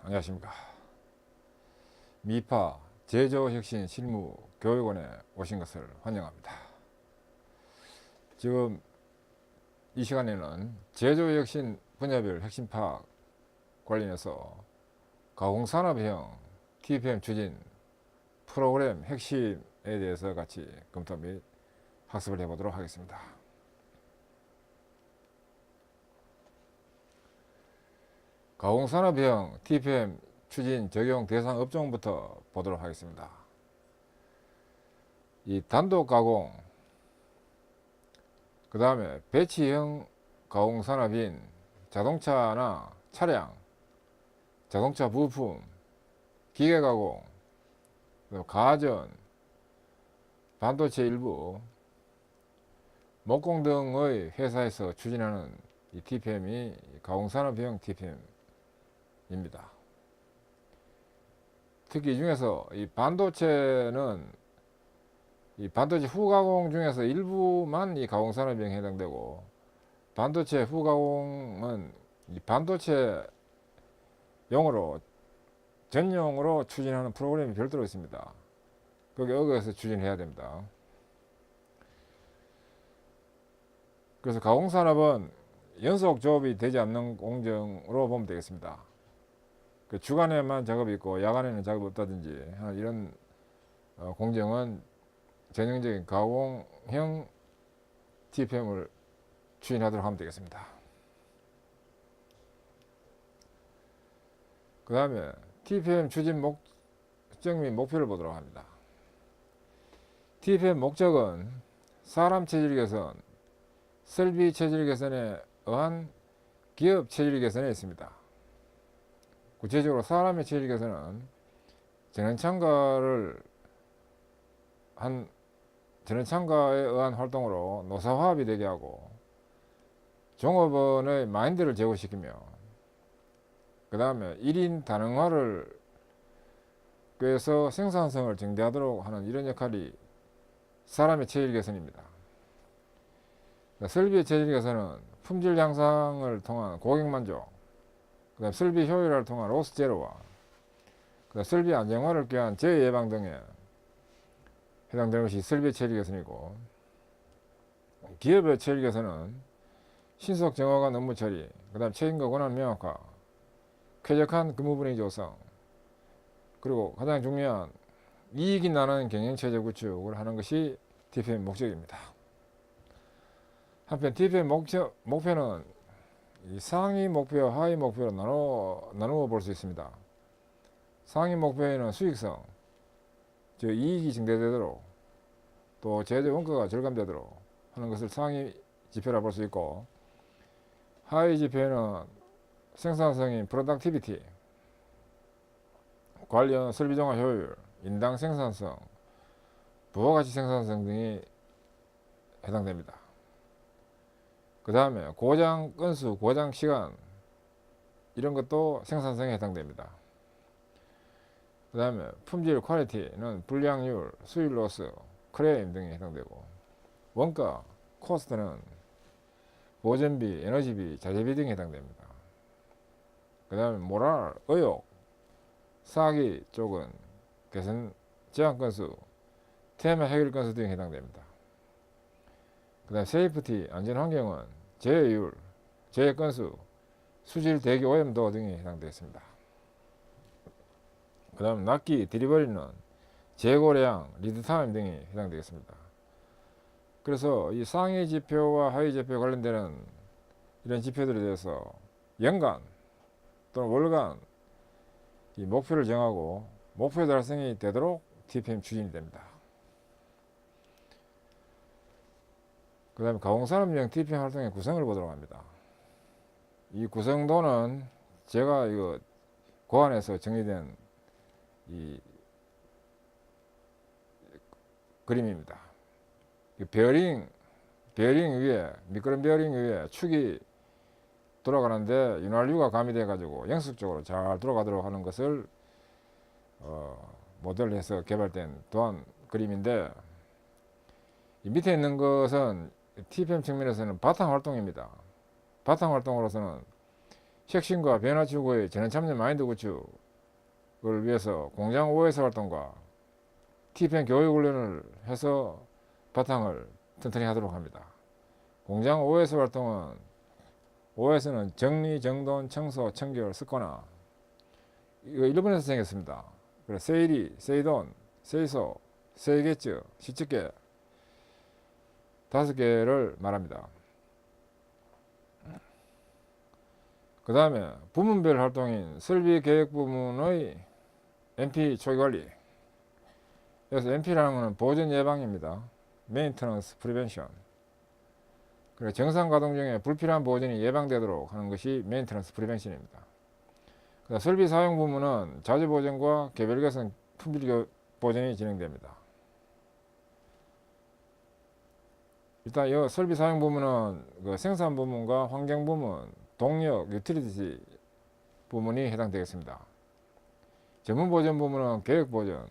안녕하십니까. 미파 제조혁신 실무 교육원에 오신 것을 환영합니다. 지금 이 시간에는 제조혁신 분야별 핵심 파악 관련해서 가공산업형 TPM 추진 프로그램 핵심에 대해서 같이 검토 및 학습을 해보도록 하겠습니다. 가공산업형 TPM 추진 적용 대상 업종부터 보도록 하겠습니다. 이 단독 가공, 그 다음에 배치형 가공산업인 자동차나 차량, 자동차 부품, 기계 가공, 가전, 반도체 일부, 목공 등의 회사에서 추진하는 이 TPM이 가공산업형 TPM입니다. 특히 이 중에서 이 반도체는 이 반도체 후가공 중에서 일부만 이 가공산업형에 해당되고, 반도체 후가공은 이 반도체용으로 전용으로 추진하는 프로그램이 별도로 있습니다. 거기 어긋해서 추진해야 됩니다. 그래서 가공산업은 연속 조업이 되지 않는 공정으로 보면 되겠습니다. 그 주간에만 작업이 있고 야간에는 작업이 없다든지 이런 공정은 전형적인 가공형 TPM을 추진하도록 하면 되겠습니다. 그 다음에 TPM 추진 목적 및 목표를 보도록 합니다. TPM 목적은 사람 체질 개선, 설비 체질 개선에 의한 기업 체질 개선에 있습니다. 구체적으로 사람의 체질 개선은 전원참가에 의한 활동으로 노사화합이 되게 하고 종업원의 마인드를 제고시키며, 그 다음에 1인 다능화를 꾀해서 생산성을 증대하도록 하는 이런 역할이 사람의 체질 개선입니다. 설비의 체질 개선은 품질 향상을 통한 고객 만족, 그 다음 설비 효율화를 통한 로스 제로와, 그 다음 설비 안정화를 꾀한 재해 예방 등에 해당되는 것이 설비의 체질 개선이고, 기업의 체질 개선은 신속 정확한 업무 처리, 그 다음 책임과 권한 명확화, 쾌적한 근무 분위기 조성, 그리고 가장 중요한 이익이 나는 경영체제 구축을 하는 것이 TPM 목적입니다. 한편 TPM 목표는 이 상위 목표, 하위 목표로 나누어 볼 수 있습니다. 상위 목표에는 수익성, 즉 이익이 증대되도록, 또 제조 원가가 절감되도록 하는 것을 상위 지표라 볼 수 있고, 하위 지표에는 생산성인 프로덕티비티, 관련 설비 종합 효율, 인당 생산성, 부가가치 생산성 등이 해당됩니다. 그 다음에 고장 건수, 고장 시간, 이런 것도 생산성에 해당됩니다. 그 다음에 품질 퀄리티는 불량률, 수율 로스, 클레임 등에 해당되고, 원가, 코스트는 보전비, 에너지비, 자재비 등에 해당됩니다. 그 다음에 모랄, 의욕, 사기 쪽은 개선 제한 건수, 테마 해결 건수 등에 해당됩니다. 그 다음에 세이프티, 안전환경은 재해율, 재해 건수, 수질 대기 오염도 등에 해당되어 있습니다. 그 다음 납기, 딜리버리는 재고량, 리드타임 등이 해당되겠습니다. 그래서 이 상위 지표와 하위 지표 관련되는 이런 지표들에 대해서 연간 또는 월간 이 목표를 정하고 목표 달성이 되도록 TPM 추진이 됩니다. 그 다음에 가공산업용 TPM 활동의 구성을 보도록 합니다. 이 구성도는 제가 이거 고안해서 정리된 이 그림입니다. 베어링 위에, 미끄럼 베어링 위에 축이 돌아가는데 윤활유가 가미돼 가지고 영속적으로 잘 돌아가도록 하는 것을 모델로 해서 개발된 또한 그림인데, 이 밑에 있는 것은 TPM 측면에서는 바탕 활동입니다. 바탕 활동으로서는 혁신과 변화 추구의 전원 참여 마인드 구축을 위해서 공장 OS 활동과 TPM 교육 훈련을 해서 바탕을 튼튼히 하도록 합니다. 공장 OS 활동은 OS는 정리, 정돈, 청소, 청결, 습관화. 이거 일본에서 생겼습니다. 그래 세일이, 세이돈, 세이소, 세이게츠, 시측계 5개를 말합니다. 그 다음에 부문별 활동인 설비계획 부문의 MP 초기관리. 그래서 MP라는 것은 보전 예방입니다. Maintenance Prevention. 그래 정상 가동 중에 불필요한 보전이 예방되도록 하는 것이 Maintenance Prevention입니다. 설비 사용 부문은 자주 보전과 개별 개선 품질 보전이 진행됩니다. 일단 이 설비 사용 부문은 그 생산 부문과 환경 부문, 동력, 유틸리티 부문이 해당되겠습니다. 전문 보전 부문은 계획 보전,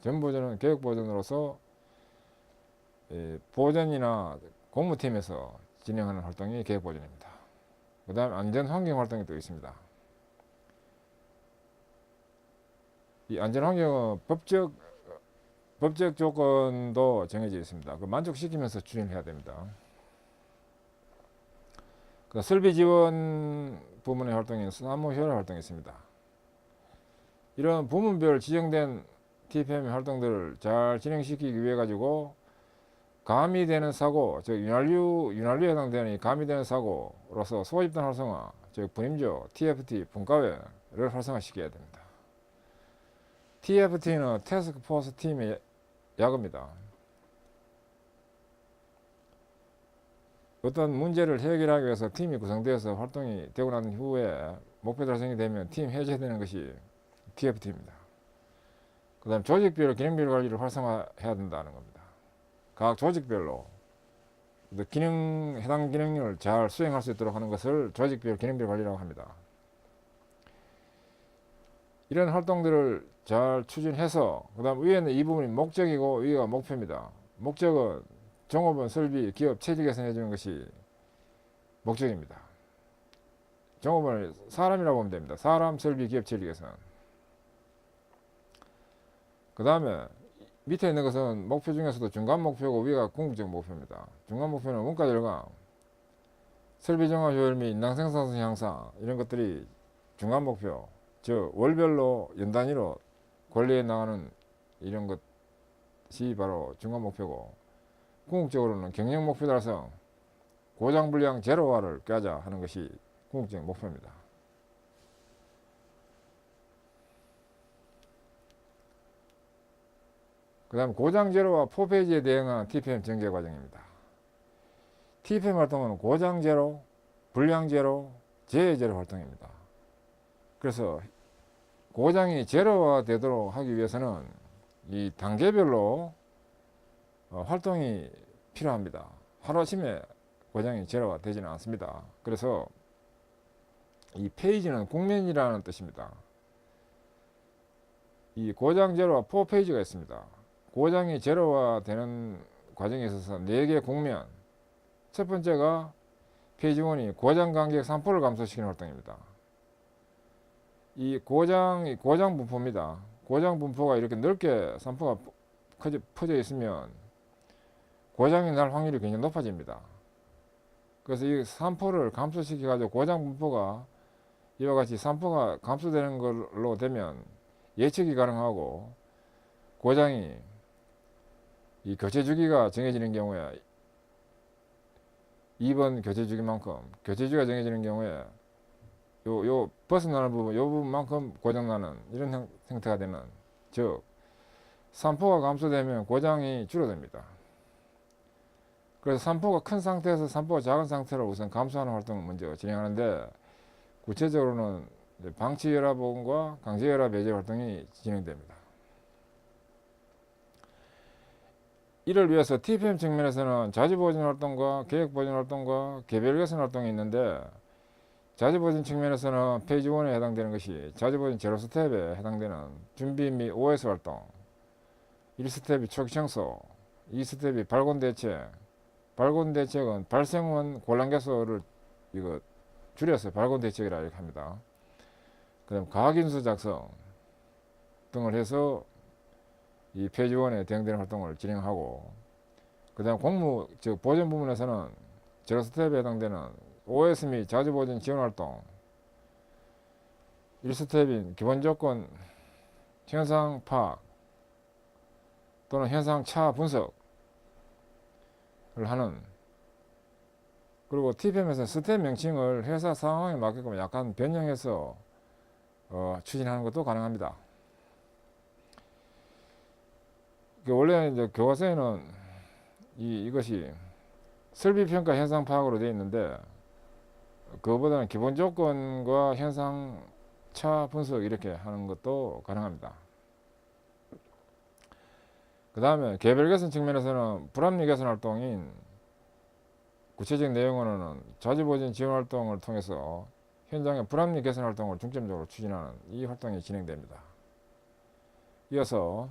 전 보전은 계획 보전으로서 보전이나 공무팀에서 진행하는 활동이 계획 보전입니다. 그 다음 안전 환경 활동이 또 있습니다. 이 안전 환경은 법적 조건도 정해져 있습니다. 그 만족시키면서 추진해야 됩니다. 그 설비 지원 부문의 활동인 사무협력 활동이 있습니다. 이런 부문별 지정된 TPM 활동들을 잘 진행시키기 위해 가지고 가미되는 사고, 즉 윤활유에 해당되는 가미되는 사고로서 소집단 활성화, 즉 분임조, TFT, 분과회를 활성화시켜야 됩니다. TFT는 태스크포스 팀의 약입니다. 어떤 문제를 해결하기 위해서 팀이 구성되어서 활동이 되고 난 후에 목표 달성이 되면 팀 해제되는 것이 TFT입니다. 그 다음 조직별 기능별 관리를 활성화해야 된다는 겁니다. 각 조직별로 해당 기능을 잘 수행할 수 있도록 하는 것을 조직별 기능별 관리라고 합니다. 이런 활동들을 잘 추진해서 그 다음 위에는 이 부분이 목적이고 위가 목표입니다. 목적은 종업원, 설비, 기업 체질 개선해 주는 것이 목적입니다. 종업원을 사람이라고 보면 됩니다. 사람, 설비, 기업 체질 개선. 그 다음에 밑에 있는 것은 목표 중에서도 중간 목표고 위가 궁극적 목표입니다. 중간 목표는 원가 절감, 설비 정화 효율 및 인당 생산성 향상 이런 것들이 중간 목표, 즉 월별로 연 단위로 관리해 나가는 이런 것이 바로 중간 목표고, 궁극적으로는 경영 목표 달성, 고장 불량 제로화를 꾀하자 하는 것이 궁극적 목표입니다. 그 다음 고장 제로와 포폐지에 대응한 TPM 전개 과정입니다. TPM 활동은 고장 제로, 불량 제로, 재해 제로 활동입니다. 그래서 고장이 제로화 되도록 하기 위해서는 이 단계별로 활동이 필요합니다. 하루아침에 고장이 제로화 되지는 않습니다. 그래서 이 페이지는 국면이라는 뜻입니다. 이 고장 제로화 4페이지가 있습니다. 고장이 제로화 되는 과정에 있어서 4개 국면. 첫 번째가 페이지 1이 고장 간격 산포를 감소시키는 활동입니다. 이 고장 분포입니다. 고장 분포가 이렇게 넓게 산포가 퍼져 있으면 고장이 날 확률이 굉장히 높아집니다. 그래서 이 산포를 감소시켜 가지고 고장 분포가 이와 같이 산포가 감소되는 걸로 되면 예측이 가능하고, 고장이 이 교체 주기가 정해지는 경우에 2번 교체 주기만큼 교체 주기가 정해지는 경우에 요 벗어나는 부분, 요 부분만큼 고장나는 이런 형태가 되는, 즉 산포가 감소되면 고장이 줄어듭니다. 그래서 산포가 큰 상태에서 산포가 작은 상태로 우선 감소하는 활동을 먼저 진행하는데, 구체적으로는 방치혈압원과 강제혈압 배제 활동이 진행됩니다. 이를 위해서 TPM 측면에서는 자주보전 활동과 계획보전 활동과 개별 개선 활동이 있는데, 자주보전 측면에서는 페이지 1에 해당되는 것이 자주보전 제로 스텝에 해당되는 준비 및 OS 활동, 1스텝이 초기 청소, 2스텝이 발곤 대책. 발곤 대책은 발생원 곤란 개소를 줄여서 발권 대책이라 이렇게 합니다. 그다음 가학인수 작성 등을 해서 이 폐지원에 대응되는 활동을 진행하고, 그다음 공무 즉 보전 부문에서는 제로 스텝에 해당되는 OS 및 자주 보전 지원 활동 1스텝인 기본 조건 현상 파악 또는 현상 차 분석을 하는, 그리고 TPM에서 스텝 명칭을 회사 상황에 맞게끔 약간 변형해서 추진하는 것도 가능합니다. 원래 이제 교과서에는 이것이 설비평가 현상 파악으로 되어 있는데, 그거보다는 기본 조건과 현상 차 분석 이렇게 하는 것도 가능합니다. 그 다음에 개별 개선 측면에서는 불합리 개선 활동인 구체적인 내용으로는 자주 보전 지원 활동을 통해서 현장의 불합리 개선 활동을 중점적으로 추진하는 이 활동이 진행됩니다. 이어서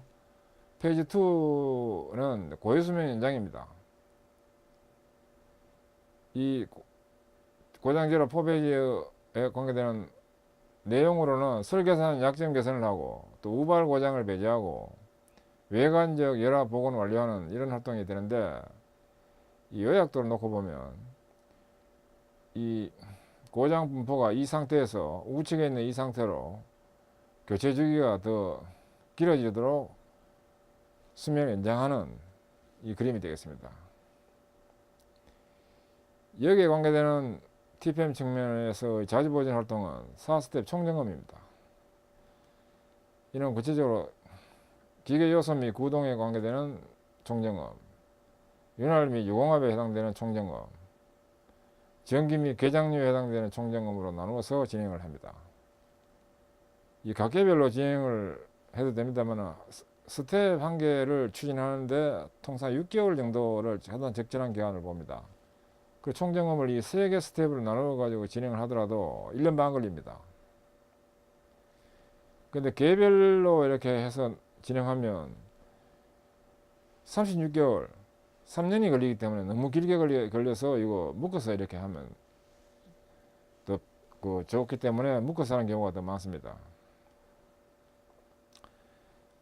페이지 2는 고유수명 연장입니다. 이 고장제로 4페이지에 관계되는 내용으로는 설 개선, 약점 개선을 하고 또 우발 고장을 배제하고 외관적 열화 복원 완료하는 이런 활동이 되는데, 이 요약도를 놓고 보면 이 고장 분포가 이 상태에서 우측에 있는 이 상태로 교체 주기가 더 길어지도록 수명을 연장하는 이 그림이 되겠습니다. 여기에 관계되는 TPM 측면에서 자주 보전 활동은 4스텝 총점검입니다. 이는 구체적으로 기계 요소 및 구동에 관계되는 총점검, 윤활 및 유공압에 해당되는 총점검, 전기 및 개장류에 해당되는 총점검으로 나누어서 진행을 합니다. 이 각 개별로 진행을 해도 됩니다만 스텝 한 개를 추진하는데 통상 6개월 정도를 가장 적절한 기간을 봅니다. 그 총점검을 이 3개 스텝으로 나누어 가지고 진행을 하더라도 1년 반 걸립니다. 근데 개별로 이렇게 해서 진행하면 36개월, 3년이 걸리기 때문에 너무 길게 걸려서 이거 묶어서 이렇게 하면 더 좋기 때문에 묶어서 하는 경우가 더 많습니다.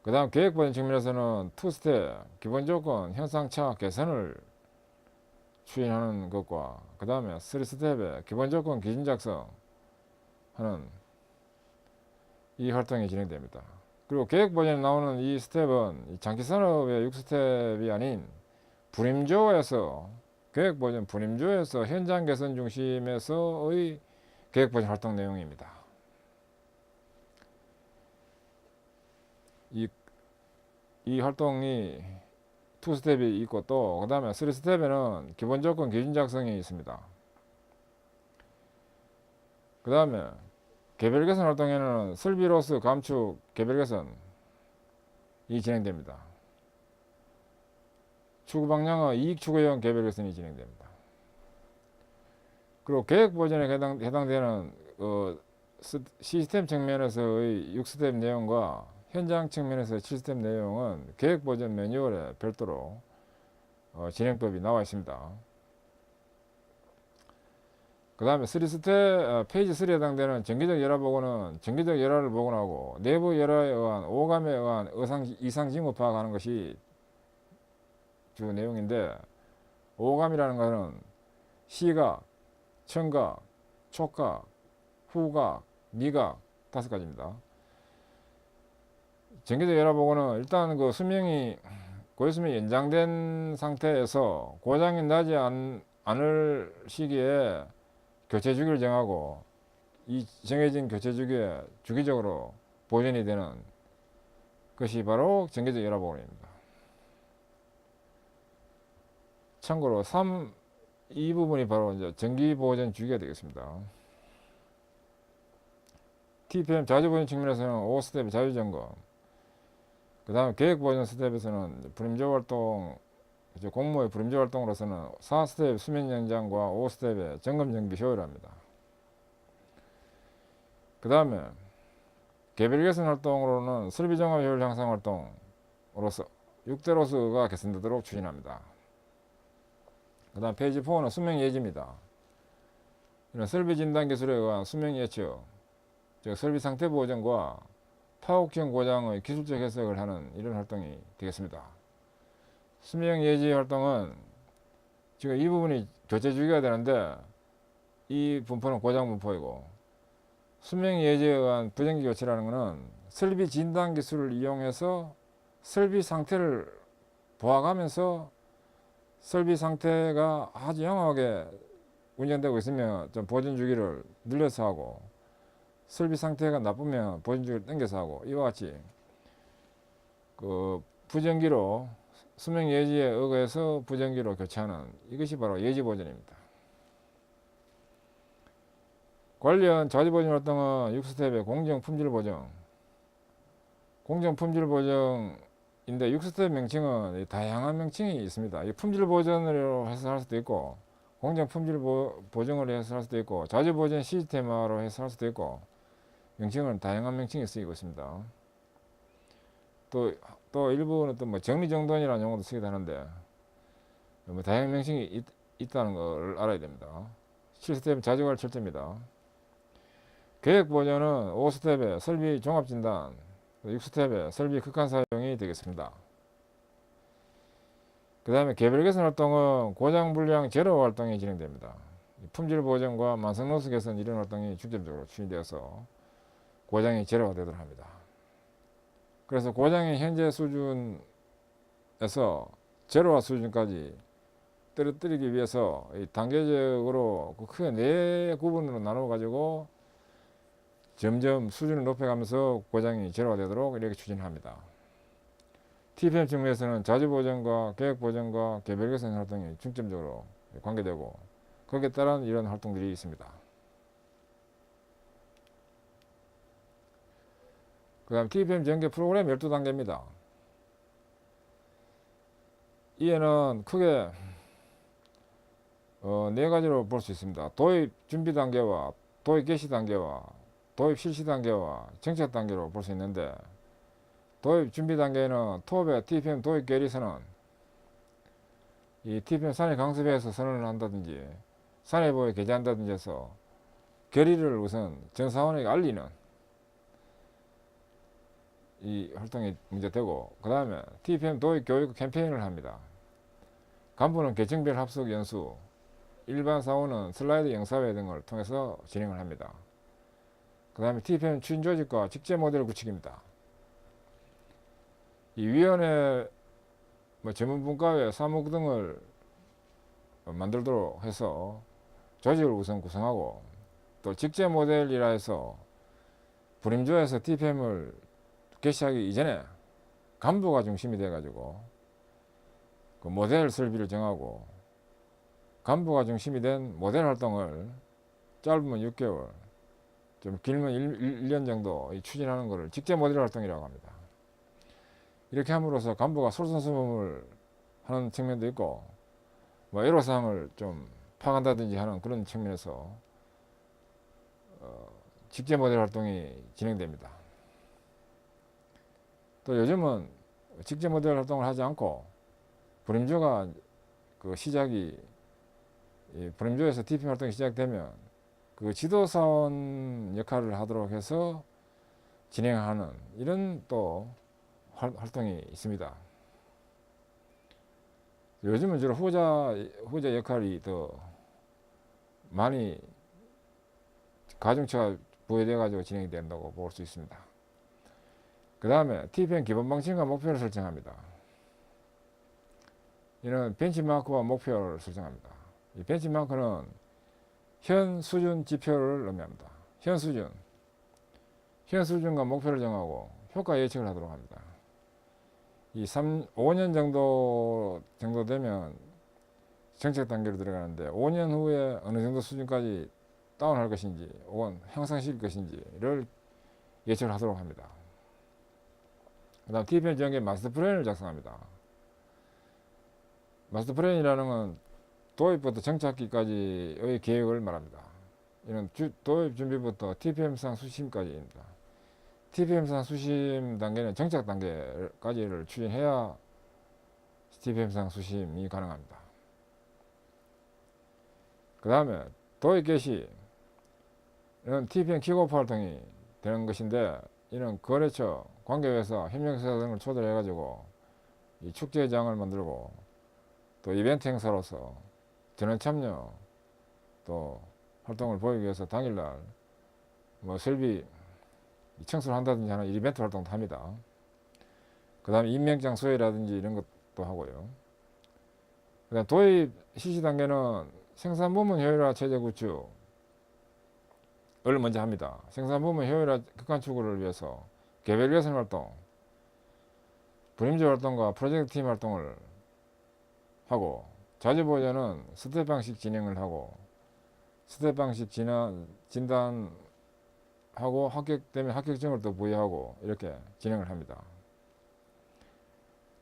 그 다음 계획보전 측면에서는 2스텝 기본 조건 현상차 개선을 추진하는 것과, 그 다음에 3스텝의 기본 조건 기준 작성하는 이 활동이 진행됩니다. 그리고 계획보전에 나오는 이 스텝은 장기산업의 6스텝이 아닌 분임조에서 계획보전 분임조에서 현장 개선 중심에서의 계획보전 활동 내용입니다. 이 활동이 2스텝이 있고 또 그 다음에 3스텝에는 기본 조건 기준 작성이 있습니다. 그 다음에 개별 개선 활동에는 설비 로스 감축 개별 개선이 진행됩니다. 추구 방향의 이익 추구형 개별 개선이 진행됩니다. 그리고 계획 보전에 해당되는 시스템 측면에서의 6스텝 내용과 현장 측면에서 7스텝 내용은 계획 보전 매뉴얼에 별도로 진행법이 나와 있습니다. 그 다음에 3스텝 페이지 3에 해당되는 정기적 열화 보고는 정기적 열화를 복원하고 내부 열화에 의한 오감에 의한 이상 징후 파악하는 것이 주 내용인데, 오감이라는 것은 시각, 청각, 촉각, 후각, 미각 5가지입니다. 정기적 열화 보고는 일단 그 수명이 고유수명이 연장된 상태에서 고장이 나지 않을 시기에 교체 주기를 정하고 이 정해진 교체 주기에 주기적으로 보전이 되는 것이 바로 정기적 열화 보건입니다. 참고로 이 부분이 바로 이제 정기 보전 주기가 되겠습니다. TPM 자주 보전 측면에서는 5스텝 자주 점검, 그 다음에 계획 보전 스텝에서는 불임조 활동, 공모의 불임조 활동으로서는 4스텝 수명 연장과 5스텝의 점검 정비 효율화입니다. 그 다음에 개별 개선 활동으로는 설비 종합 효율 향상 활동으로서 6대 로스가 개선되도록 추진합니다. 그 다음 페이지 4는 수명 예지입니다. 이런 설비 진단 기술에 의한 수명 예측, 즉 설비 상태 보정과 파국형 고장의 기술적 해석을 하는 이런 활동이 되겠습니다. 수명 예지 활동은 지금 이 부분이 교체 주기가 되는데 이 분포는 고장 분포이고, 수명 예지에 의한 부정기 교체라는 것은 설비 진단 기술을 이용해서 설비 상태를 보아가면서 설비 상태가 아주 영하게 운전되고 있으면 좀 보존 주기를 늘려서 하고, 설비 상태가 나쁘면 보존 주기를 당겨서 하고, 이와 같이 그 부정기로 수명 예지에 의거해서 부정기로 교체하는 이것이 바로 예지 보존입니다. 관련 자주 보존 활동은 6스텝의 공정 품질 보정, 공정 품질 보정인데 6스텝 명칭은 다양한 명칭이 있습니다. 이 품질 보존으로 해서 할 수도 있고, 공정 품질 보정을 해서 할 수도 있고, 자주 보존 시스템화로 해서 할 수도 있고, 명칭은 다양한 명칭이 쓰이고 있습니다. 또 일부는 또 뭐 정리정돈이라는 용어도 쓰기도 하는데, 뭐 다양한 명칭이 있다는 걸 알아야 됩니다. 7스텝은 자주관리 철저입니다. 계획 보존은 5스텝의 설비 종합 진단, 6스텝의 설비 극한 사용이 되겠습니다. 그 다음에 개별 개선 활동은 고장 불량 제로 활동이 진행됩니다. 품질 보존과 만성 노수 개선 이런 활동이 중점적으로 추진되어서 고장이 제로가 되도록 합니다. 그래서 고장의 현재 수준에서 제로화 수준까지 떨어뜨리기 위해서 단계적으로 크게 4구분으로 나누어 가지고 점점 수준을 높여가면서 고장이 제로가 되도록 이렇게 추진합니다. TPM 측면에서는 자주 보전과 계획 보전과 개별 개선 활동이 중점적으로 관계되고, 거기에 따른 이런 활동들이 있습니다. 그 다음 TPM 전개 프로그램 12단계입니다. 이에는 크게 4가지로 볼 수 있습니다. 도입 준비 단계와 도입 개시 단계와 도입 실시 단계와 정착 단계로 볼 수 있는데, 도입 준비 단계는 톱의 TPM 도입 계리선언, 이 TPM 산업 강습회에서 선언을 한다든지 산업부에 게재한다든지 해서 결의를 우선 전 사원에게 알리는 이 활동이 문제되고, 그 다음에 TPM 도입 교육 캠페인을 합니다. 간부는 계층별 합숙 연수, 일반 사원은 슬라이드 영사회 등을 통해서 진행을 합니다. 그 다음에 TPM 추진 조직과 직제 모델 구축입니다. 이 위원회, 전문분과회, 사무국 등을 만들도록 해서 조직을 우선 구성하고, 또 직제 모델이라 해서 불임조에서 TPM을 개시하기 이전에 간부가 중심이 돼 가지고 그 모델 설비를 정하고, 간부가 중심이 된 모델 활동을 짧으면 6개월, 좀 길면 1년 정도 추진하는 것을 직제 모델 활동이라고 합니다. 이렇게 함으로써 간부가 솔선수범을 하는 측면도 있고, 애로사항을 좀 파악한다든지 하는 그런 측면에서 직제 모델 활동이 진행됩니다. 또 요즘은 직제 모델 활동을 하지 않고 불임조가 그 시작이, 불임조에서 TPM 활동이 시작되면 그 지도사원 역할을 하도록 해서 진행하는 이런 또 활동이 있습니다. 요즘은 주로 후자 역할이 더 많이 가중처가 부여되어 가지고 진행이 된다고 볼 수 있습니다. 그 다음에 TPM 기본 방침과 목표를 설정합니다. 이는 벤치마크와 목표를 설정합니다. 이 벤치마크는 현 수준 지표를 의미합니다. 현 수준과 목표를 정하고 효과 예측을 하도록 합니다. 이 5년 정도 되면 정책 단계로 들어가는데, 5년 후에 어느 정도 수준까지 다운할 것인지 혹은 향상시킬 것인지를 예측을 하도록 합니다. 그 다음 TPM 전개 마스터 플랜을 작성합니다. 마스터 플랜이라는 건 도입부터 정착기까지의 계획을 말합니다. 이는 도입 준비부터 TPM상 수심까지입니다. TPM상 수심 단계는 정착 단계까지를 추진해야 TPM상 수심이 가능합니다. 그 다음에 도입 개시, TPM 킥오프 활동이 되는 것인데, 이는 거래처, 관계회사, 협력회사 등을 초대해가지고 이 축제장을 만들고 또 이벤트 행사로서 전원 참여 또 활동을 보이기 위해서 당일날 뭐 설비 청소를 한다든지 하는 이벤트 활동도 합니다. 그 다음에 임명장 수혜라든지 이런 것도 하고요. 그 다음 도입 실시 단계는 생산 부문 효율화 체제 구축을 먼저 합니다. 생산 부문 효율화 극한 추구를 위해서 개별 개선 활동, 분임제 활동과 프로젝트 팀 활동을 하고, 자주 보전은 스텝 방식 진행을 하고, 스텝 방식 진단하고 합격되면 합격증을 또 부여하고 이렇게 진행을 합니다.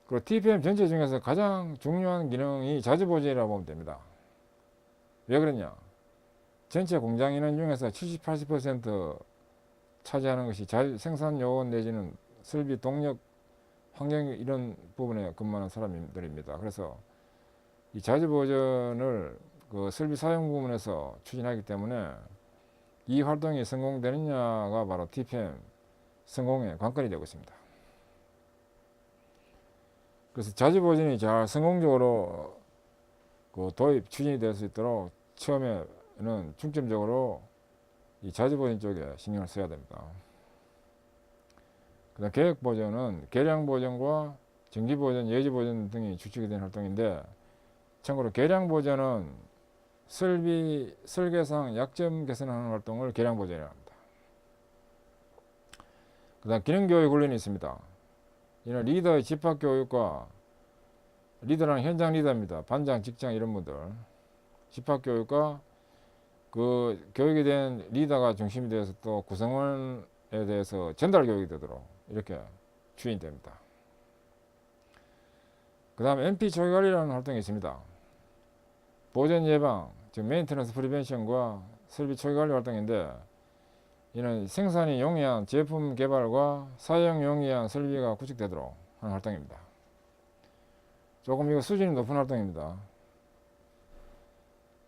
그리고 TPM 전체 중에서 가장 중요한 기능이 자주보전이라고 보면 됩니다. 왜 그러냐? 전체 공장 인원 중에서 70, 80% 차지하는 것이 생산 요원 내지는 설비 동력 환경 이런 부분에 근무하는 사람들입니다. 그래서 이 자주보전을 그 설비 사용 부분에서 추진하기 때문에 이 활동이 성공되느냐가 바로 TPM 성공의 관건이 되고 있습니다. 그래서 자주보전이 잘 성공적으로 그 도입 추진이 될 수 있도록 처음에는 중점적으로 이 자주보전 쪽에 신경을 써야 됩니다. 그다음 계획보전은 계량보전과 정기보전, 예지보전 등이 주축이 된 활동인데, 참고로 계량보전은 설비 설계상 약점 개선하는 활동을 계량보전이라고 합니다. 그다음 기능교육 훈련이 있습니다. 이는 리더의 집합교육과, 리더라는 현장 리더입니다. 반장, 직장 이런 분들, 집합교육과 그 교육에 대한 리더가 중심이 되어서 또 구성원에 대해서 전달 교육이 되도록 이렇게 추진됩니다. 그 다음에 MP 초기관리라는 활동이 있습니다. 보전 예방, 즉 메인테넌스 프리벤션과 설비 초기관리 활동인데, 이는 생산이 용이한 제품 개발과 사용 용이한 설비가 구축되도록 하는 활동입니다. 조금 이거 수준이 높은 활동입니다.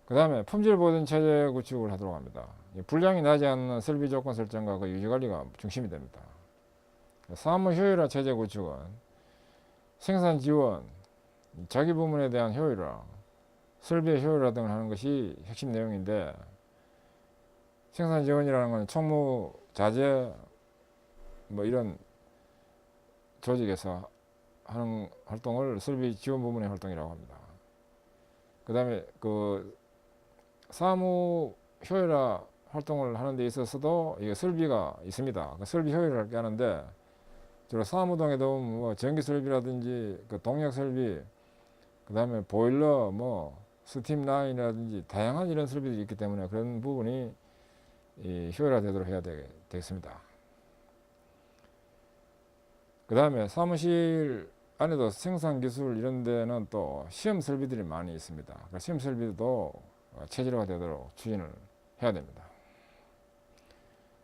그 다음에 품질 보전 체제 구축을 하도록 합니다. 불량이 나지 않는 설비 조건 설정과 그 유지 관리가 중심이 됩니다. 사무 효율화 체제 구축은 생산 지원, 자기 부문에 대한 효율화, 설비의 효율화 등을 하는 것이 핵심 내용인데, 생산 지원이라는 건 총무, 자재 뭐 이런 조직에서 하는 활동을 설비 지원 부문의 활동이라고 합니다. 그 다음에 그 사무 효율화 활동을 하는 데 있어서도 이게 설비가 있습니다. 그 설비 효율을 하는데, 주로 사무동에도 뭐 전기 설비라든지 그 동력 설비, 그 다음에 보일러, 뭐 스팀 라인이라든지 다양한 이런 설비들이 있기 때문에 그런 부분이 효율화되도록 해야 되겠습니다. 그 다음에 사무실 안에도 생산기술 이런 데는 또 시험 설비들이 많이 있습니다. 그러니까 시험 설비도 체질화가 되도록 추진을 해야 됩니다.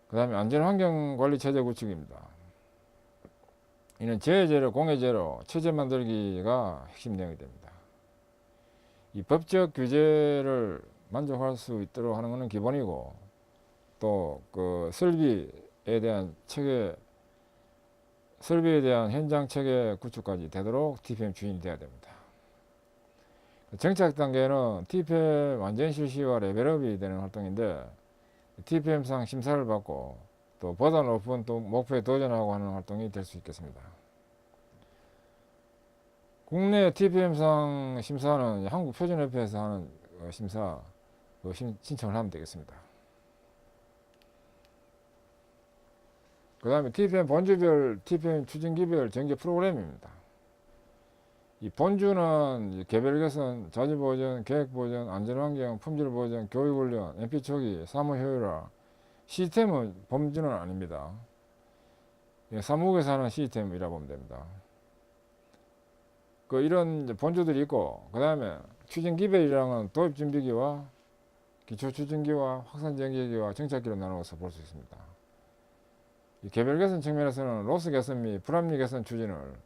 그 다음에 안전환경관리 체제 구축입니다. 이는 재해제로, 공해제로 체제 만들기가 핵심 내용이 됩니다. 이 법적 규제를 만족할 수 있도록 하는 것은 기본이고, 또 그 설비에 대한 설비에 대한 현장 체계 구축까지 되도록 TPM 추진이 돼야 됩니다. 정착 단계는 TPM 완전 실시와 레벨업이 되는 활동인데, TPM상 심사를 받고 또 보다 높은 또 목표에 도전하고 하는 활동이 될 수 있겠습니다. 국내 TPM상 심사는 한국표준협회에서 하는 심사 신청을 하면 되겠습니다. 그 다음에 TPM 본주별, TPM 추진기별 정기 프로그램입니다. 이 본주는 개별 개선, 자주 보전, 계획 보전, 안전환경, 품질 보전, 교육 훈련, MP 초기, 사무 효율화. 시스템은 본주는 아닙니다. 사무국에서 하는 시스템이라고 보면 됩니다. 그 이런 본주들이 있고, 그 다음에 추진기별이라는 도입준비기와 기초추진기와 확산전개기와 정착기로 나누어서 볼 수 있습니다. 이 개별 개선 측면에서는 로스 개선 및 불합리 개선 추진을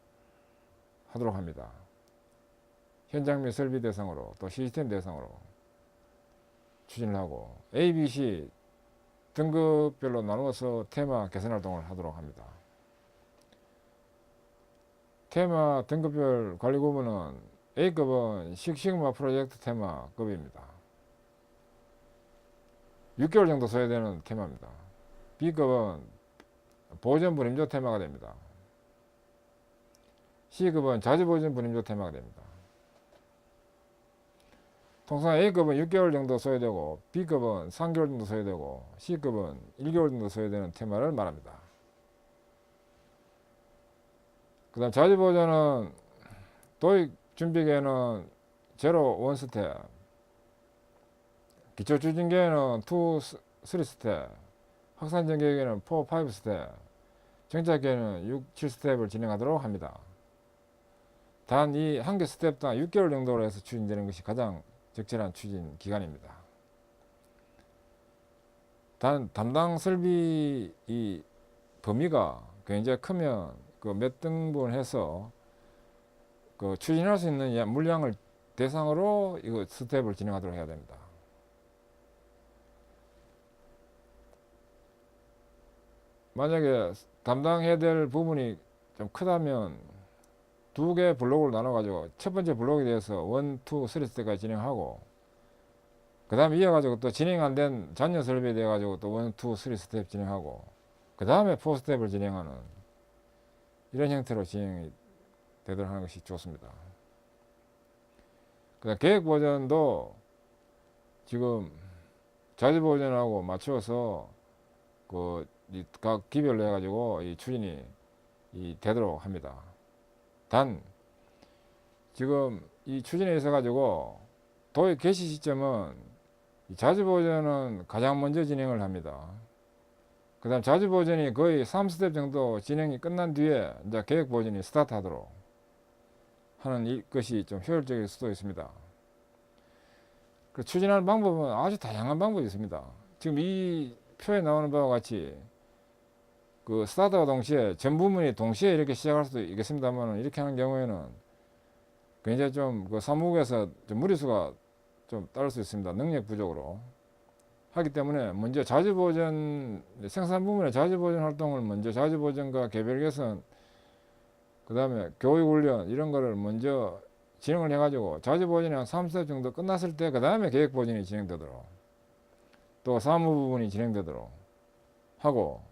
하도록 합니다. 현장 및 설비 대상으로 또 시스템 대상으로 추진을 하고, ABC 등급별로 나누어서 테마 개선 활동을 하도록 합니다. 테마 등급별 관리구분은 A급은 식시그마 프로젝트 테마급입니다. 6개월 정도 소요되는 테마입니다. B급은 보존 분임조 테마가 됩니다. C급은 자주보존 분임조 테마가 됩니다. 통상 A급은 6개월 정도 소요되고 B급은 3개월 정도 소요되고 C급은 1개월 정도 소요되는 테마를 말합니다. 그 다음 자주보존은 도입 준비계에는 0, 1 스텝, 기초추진계에는 2, 3 스텝, 확산전계에는 4, 5 스텝, 정착계에는 6, 7 스텝을 진행하도록 합니다. 단 이 한 개 스텝당 6개월 정도로 해서 추진되는 것이 가장 적절한 추진 기간입니다. 단 담당 설비 이 범위가 굉장히 크면 그 몇 등분 해서 그 추진할 수 있는 물량을 대상으로 이거 스텝을 진행하도록 해야 됩니다. 만약에 담당해야 될 부분이 좀 크다면 두 개 블록을 나눠 가지고 첫 번째 블록에 대해서 1, 2, 3 스텝까지 진행하고 그 다음에 이어가지고 또 진행 안 된 잔여 설비에 대해 가지고 또 1, 2, 3 스텝 진행하고 그 다음에 4 스텝을 진행하는 이런 형태로 진행이 되도록 하는 것이 좋습니다. 그 다음 계획 보전도 지금 자주 보전하고 맞추어서 각 기별로 해가지고 이 추진이 되도록 합니다. 단 지금 이 추진에 있어 가지고 도입 개시 시점은 자주 보전은 가장 먼저 진행을 합니다. 그 다음 자주 보전이 거의 3스텝 정도 진행이 끝난 뒤에 이제 계획 보전이 스타트하도록 하는 것이 좀 효율적일 수도 있습니다. 그 추진하는 방법은 아주 다양한 방법이 있습니다. 지금 이 표에 나오는 바와 같이 그 스타트와 동시에 전 부문이 동시에 이렇게 시작할 수도 있겠습니다만 이렇게 하는 경우에는 굉장히 좀 그 사무국에서 좀 무리수가 좀 따를 수 있습니다. 능력 부족으로 하기 때문에 먼저 자주보전 생산 부문의 자주보전 활동을 먼저 자주보전과 개별 개선 그 다음에 교육훈련 이런 거를 먼저 진행을 해가지고 자주보전이 한 3스텝 정도 끝났을 때 그 다음에 계획보전이 진행되도록 또 사무 부분이 진행되도록 하고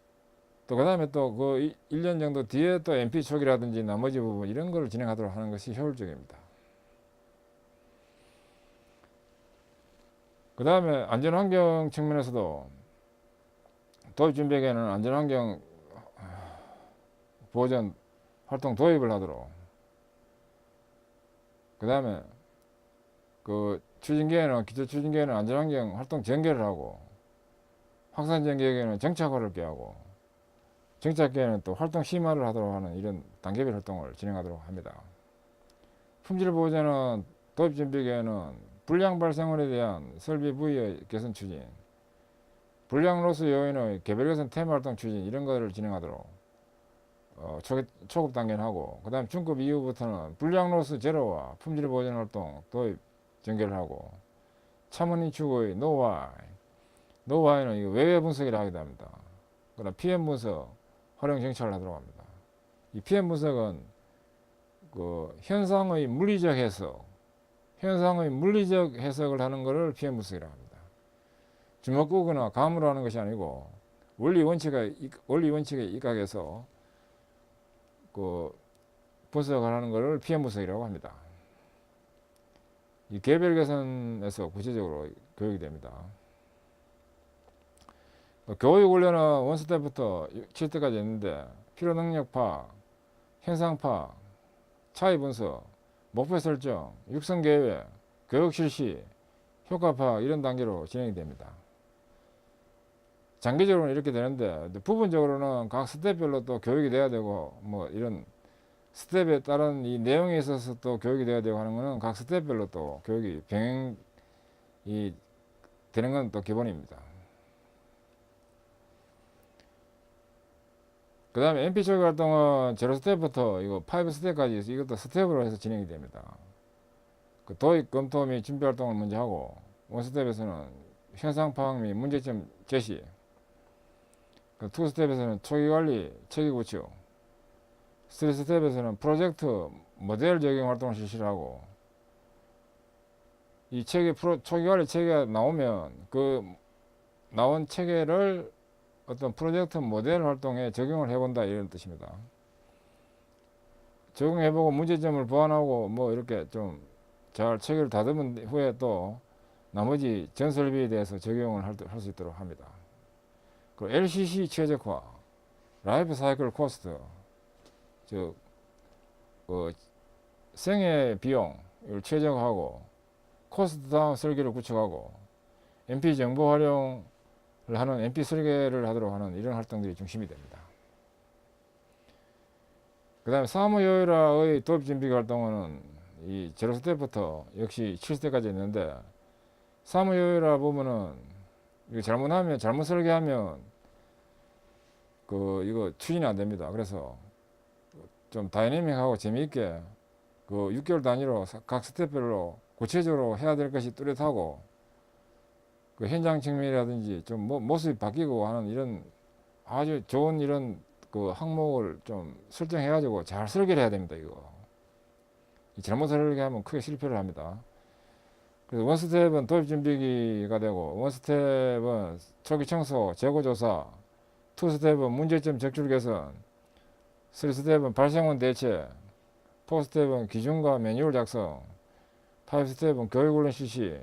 또 그 다음에 또 그 1년 정도 뒤에 또 MP 초기라든지 나머지 부분 이런 걸 진행하도록 하는 것이 효율적입니다. 그 다음에 안전환경 측면에서도 도입 준비에는 안전환경 보전 활동 도입을 하도록 그 다음에 그 추진계에는 기초 추진계에는 안전환경 활동 전개를 하고 확산 전개에는 정착화를 꾀하고 정착계에는 또 활동 심화를 하도록 하는 이런 단계별 활동을 진행하도록 합니다. 품질 보전은 도입 준비계에는 불량 발생원에 대한 설비 부위의 개선 추진, 불량 로스 요인의 개별 개선 테마 활동 추진 이런 것을 진행하도록 초급 단계는 하고 그 다음 중급 이후부터는 불량 로스 제로와 품질 보전 활동 도입 전개를 하고 차문인 추구의 노화에는 외외 분석이라 하기도 합니다. 그다음 PM 분석 활용 정찰을 하도록 합니다. 이 PM 분석은 그 현상의 물리적 해석을 하는 것을 PM 분석이라고 합니다. 주먹 끄거나 감으로 하는 것이 아니고 원리 원칙에 입각해서 그 분석을 하는 것을 PM 분석이라고 합니다. 이 개별 개선에서 구체적으로 교육이 됩니다. 교육 훈련은 원스텝부터 7대까지 있는데 필요 능력 파악, 현상 파악, 차이 분석, 목표 설정, 육성 계획, 교육 실시, 효과 파악 이런 단계로 진행이 됩니다. 장기적으로는 이렇게 되는데 부분적으로는 각 스텝별로 또 교육이 돼야 되고 뭐 이런 스텝에 따른 이 내용에 있어서 또 교육이 돼야 되고 하는 것은 각 스텝별로 또 교육이 병행이 되는 건 또 기본입니다. 그 다음에 MP 초기 활동은 0스텝부터 이거 5스텝까지 이것도 스텝으로 해서 진행이 됩니다. 그 도입 검토 및 준비 활동을 먼저 하고 원스텝에서는 현상 파악 및 문제점 제시 투 스텝에서는 초기 관리, 체계 구축, 쓰리 스텝에서는 프로젝트 모델 적용 활동을 실시를 하고, 이 체계 초기 관리 체계가 나오면 그 나온 체계를 어떤 프로젝트 모델 활동에 적용을 해본다 이런 뜻입니다. 적용해보고 문제점을 보완하고 뭐 이렇게 좀 잘 체계를 다듬은 후에 또 나머지 전설비에 대해서 적용을 할 수 있도록 합니다. 그 LCC 최적화, 라이프 사이클 코스트, 즉 생애 비용을 최적화하고 코스트 다운 설계를 구축하고 MP 정보 활용을 하는 MP 설계를 하도록 하는 이런 활동들이 중심이 됩니다. 그 다음에 사무효율화의 도입 준비 활동은 이 제로 스텝부터 역시 7스텝까지 있는데, 사무효율화 부분은 이거 잘못 설계하면 이거 추진이 안 됩니다. 그래서 좀 다이내믹하고 재미있게 6개월 단위로 각 스텝별로 구체적으로 해야 될 것이 뚜렷하고, 현장 측면이라든지 좀 모습이 바뀌고 하는 이런 아주 좋은 이런 항목을 좀 설정해가지고 잘 설계를 해야 됩니다. 이거 잘못 설계하면 크게 실패를 합니다. 그래서 원스텝은 도입 준비기가 되고, 원스텝은 초기 청소, 재고 조사, 투스텝은 문제점 적출 개선, 쓰리스텝은 발생원 대체, 포스텝은 기준과 매뉴얼 작성, 파이브스텝은 교육훈련 실시,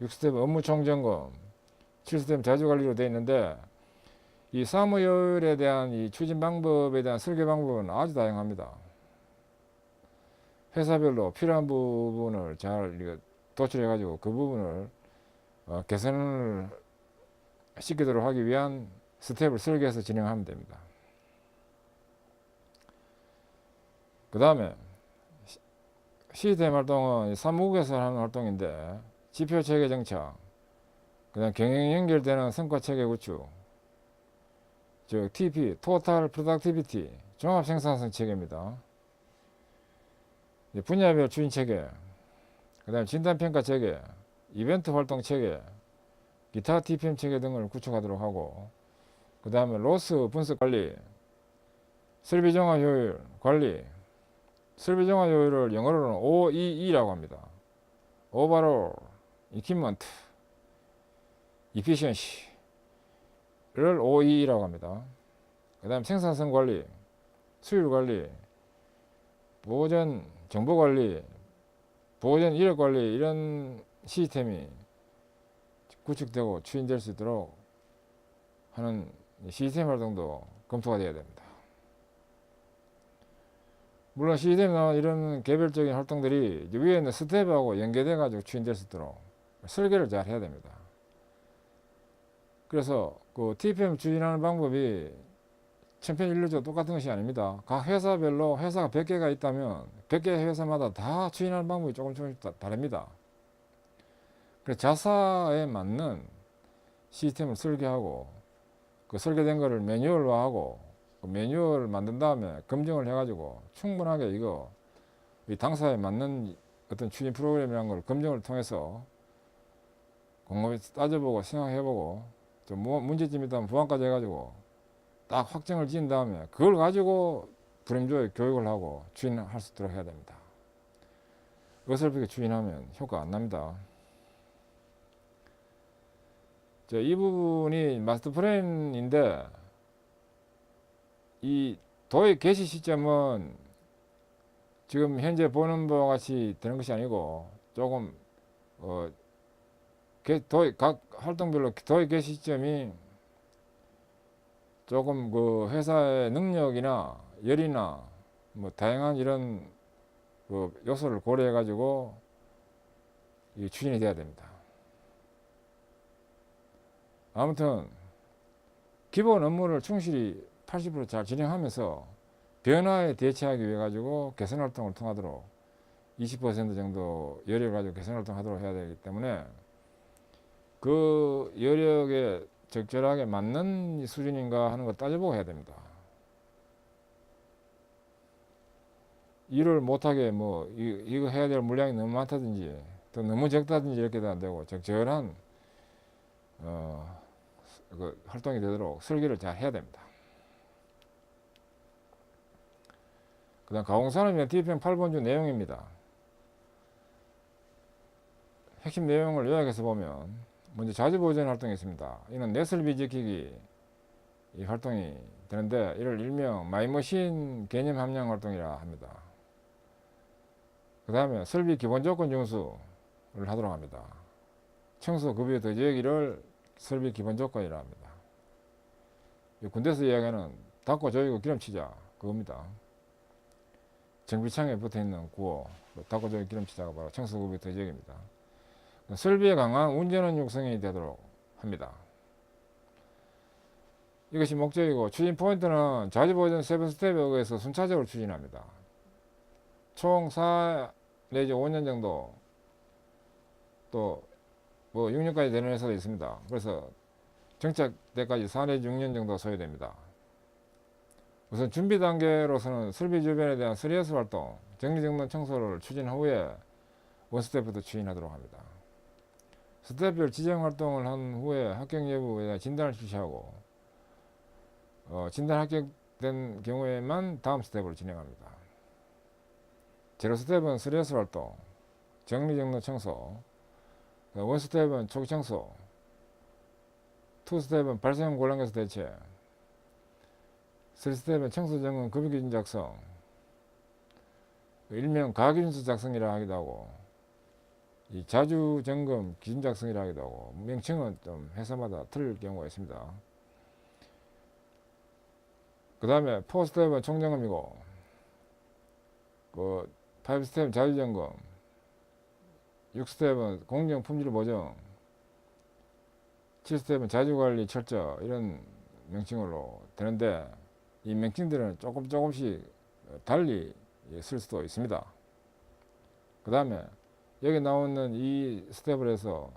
6스텝은 업무 총점검, 7스텝은 자주관리로 되어 있는데, 이 사무효율에 대한 이 추진 방법에 대한 설계 방법은 아주 다양합니다. 회사별로 필요한 부분을 잘 도출해 가지고 그 부분을 개선을 시키도록 하기 위한 스텝을 설계해서 진행하면 됩니다. 그 다음에 시스템 활동은 사무국에서 하는 활동인데, 지표 체계 정착, 그 다음 경영 연결되는 성과 체계 구축, 즉 TP, 토탈 프로덕티비티, 종합 생산성 체계입니다. 분야별 추진 체계, 그 다음에 진단평가 체계, 이벤트 활동 체계, 기타 TPM 체계 등을 구축하도록 하고, 그 다음에 로스 분석 관리, 설비 정화 효율 관리, 설비 정화 효율을 영어로는 OEE라고 합니다. Overall Equipment Efficiency를 OEE라고 합니다. 그 다음에 생산성 관리, 수율 관리, 보전 정보 관리, 보전 이력 관리, 이런 시스템이 구축되고 추진될 수 있도록 하는 시스템 활동도 검토가 되어야 됩니다. 물론 시스템에 나온 이런 개별적인 활동들이 위에 있는 스텝하고 연계돼 가지고 추진될 수 있도록 설계를 잘 해야 됩니다. 그래서 TPM 추진하는 방법이 천편일률적으로 똑같은 것이 아닙니다. 각 회사별로 회사가 100개가 있다면 100개 회사마다 다 추진하는 방법이 조금씩 다릅니다. 그래서 자사에 맞는 시스템을 설계하고, 그 설계된 거를 매뉴얼화하고, 그 매뉴얼을 만든 다음에 검증을 해가지고 충분하게 이 당사에 맞는 어떤 추진 프로그램이라는 걸 검증을 통해서 곰곰이 따져보고 생각해보고, 좀 문제점이 있다면 보완까지 해가지고 딱 확정을 지은 다음에 그걸 가지고 불임조에 교육을 하고 추진할 수 있도록 해야 됩니다. 어설프게 추진하면 효과 안 납니다. 이 부분이 마스터 플랜인데, 이 도입 개시 시점은 지금 현재 보는 바와 같이 되는 것이 아니고, 조금 각 활동별로 도입 개시 시점이 조금 회사의 능력이나 열이나 뭐 다양한 이런 요소를 고려해 가지고 추진이 돼야 됩니다. 아무튼 기본 업무를 충실히 80% 잘 진행하면서 변화에 대처하기 위해 가지고 개선 활동을 통하도록 20% 정도 여력을 가지고 개선 활동하도록 해야 되기 때문에, 그 여력에 적절하게 맞는 수준인가 하는 걸 따져보고 해야 됩니다. 일을 못하게 이거 해야 될 물량이 너무 많다든지 또 너무 적다든지 이렇게 도 안 되고, 적절한 그 활동이 되도록 설계를 잘 해야 됩니다. 그 다음 가공산업위원 DPM 8번주 내용입니다. 핵심 내용을 요약해서 보면 먼저 자주보전 활동이 있습니다. 이는 내설비 지키기 이 활동이 되는데 이를 일명 마이머신 개념 함량 활동이라 합니다. 그 다음에 설비 기본조건 준수를 하도록 합니다. 청소 급여 더지하기를 설비 기본조건이라 합니다. 군대에서 이야기하는 닦고 조이고 기름치자 그겁니다. 정비창에 붙어있는 구호 닦고 조이고 기름치자가 바로 청소 급여 더지하기입니다. 설비에 강한 운전원 육성이 되도록 합니다. 이것이 목적이고 추진 포인트는 자주보전 7스텝에 의해서 순차적으로 추진합니다. 총 4 내지 5년 정도 또 뭐 6년까지 되는 회사도 있습니다. 그래서 정착 때까지 4 내지 6년 정도 소요됩니다. 우선 준비 단계로서는 설비 주변에 대한 3S 활동, 정리정돈 청소를 추진 후에 원스텝부터 추진하도록 합니다. 스텝별 지정 활동을 한 후에 합격 여부에 대한 진단을 실시하고 진단 합격된 경우에만 다음 스텝으로 진행합니다. 제로 스텝은 3S 활동, 정리정돈 청소, 원 스텝은 초기 청소, 투 스텝은 발생 곤란에서 대체, 3 스텝은 청소 점검 급여기준 작성, 일명 가기준서 작성이라 하기도 하고, 이 자주 점검 기준 작성이라 하기도 하고, 명칭은 좀 회사마다 틀릴 경우가 있습니다. 그 다음에 4 스텝은 총점검이고, 5 스텝은 자주 점검, 6 스텝은 공정 품질 보정, 7 스텝은 자주관리 철저 이런 명칭으로 되는데 이 명칭들은 조금씩 달리 쓸 수도 있습니다. 그 다음에 여기 나오는 이 스텝을 해서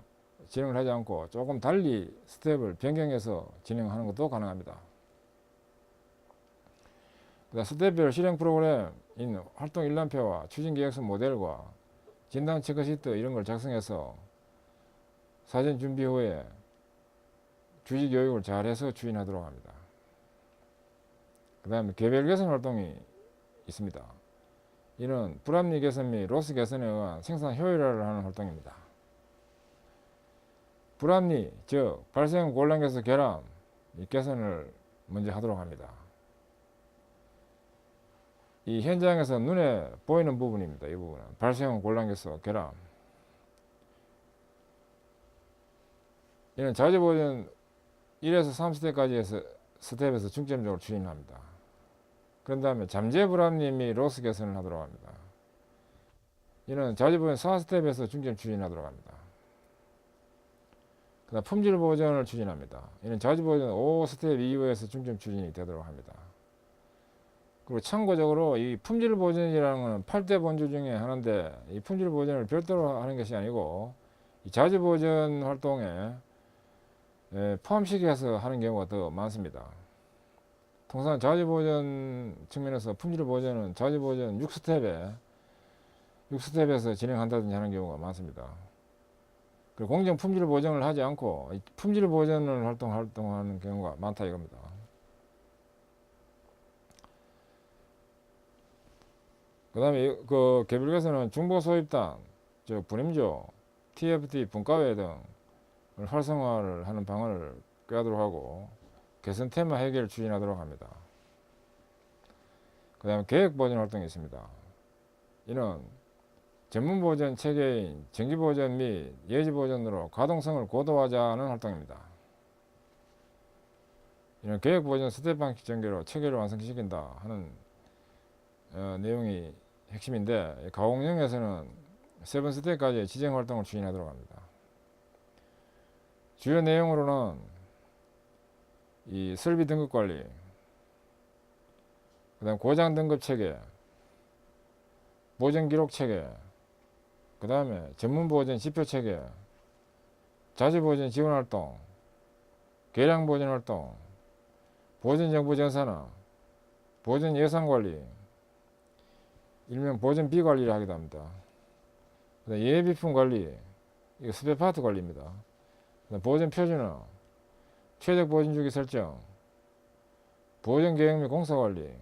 진행을 하지 않고 조금 달리 스텝을 변경해서 진행하는 것도 가능합니다. 그 다음 스텝별 실행 프로그램인 활동 일람표와 추진계획서 모델과 진단 체크시트 이런 걸 작성해서 사전 준비 후에 주지 교육을 잘해서 추진하도록 합니다. 그 다음에 개별 개선 활동이 있습니다. 이는 불합리 개선 및 로스 개선에 의한 생산 효율화를 하는 활동입니다. 불합리, 즉 발생 곤란 개선 결함 이 개선을 먼저 하도록 합니다. 이 현장에서 눈에 보이는 부분입니다. 이 부분은 발생 곤란 개선 결함. 이는 자주보전 1에서 3스텝까지 스텝에서 중점적으로 추진합니다. 그런 다음에 잠재 불합리 및 로스 개선을 하도록 합니다. 이는 자주보전 4스텝에서 중점 추진하도록 합니다. 그 다음 품질 보전을 추진합니다. 이는 자주보전 5스텝 이후에서 중점 추진이 되도록 합니다. 그리고 참고적으로 이 품질 보전이라는 것은 8대 본주 중에 하나인데 이 품질 보전을 별도로 하는 것이 아니고 이 자주 보전 활동에 포함시켜서 하는 경우가 더 많습니다. 통상 자주 보전 측면에서 품질 보전은 자주 보전 6스텝에서 진행한다든지 하는 경우가 많습니다. 그리고 공정 품질 보전을 하지 않고 품질 보전을 활동하는 경우가 많다 이겁니다. 그 다음에 그 개별에서는 중보 소입단, 즉 분임조, TFT 분과회 등을 활성화를 하는 방안을 꾀하도록 하고 개선 테마 해결을 추진하도록 합니다. 그 다음에 계획 보전 활동이 있습니다. 이는 전문 보전 체계인 정기 보전 및 예지 보전으로 가동성을 고도화하자는 활동입니다. 이는 계획 보전 스텝 방식 전개로 체계를 완성시킨다 하는 내용이 핵심인데 가공용에서는 7스텝까지 지정 활동을 추진하도록 합니다. 주요 내용으로는 이 설비 등급 관리, 그 다음 고장 등급 체계, 보전 기록 체계, 그 다음에 전문 보전 지표 체계, 자주 보전 지원 활동, 계량 보전 활동, 보전 정보 전산화, 보전 예산 관리, 일명 보전 비관리를 하기도 합니다. 예비품 관리, 이거 스페파트 관리입니다. 보전 표준화, 최적 보존 주기 설정, 보존 계획 및 공사 관리,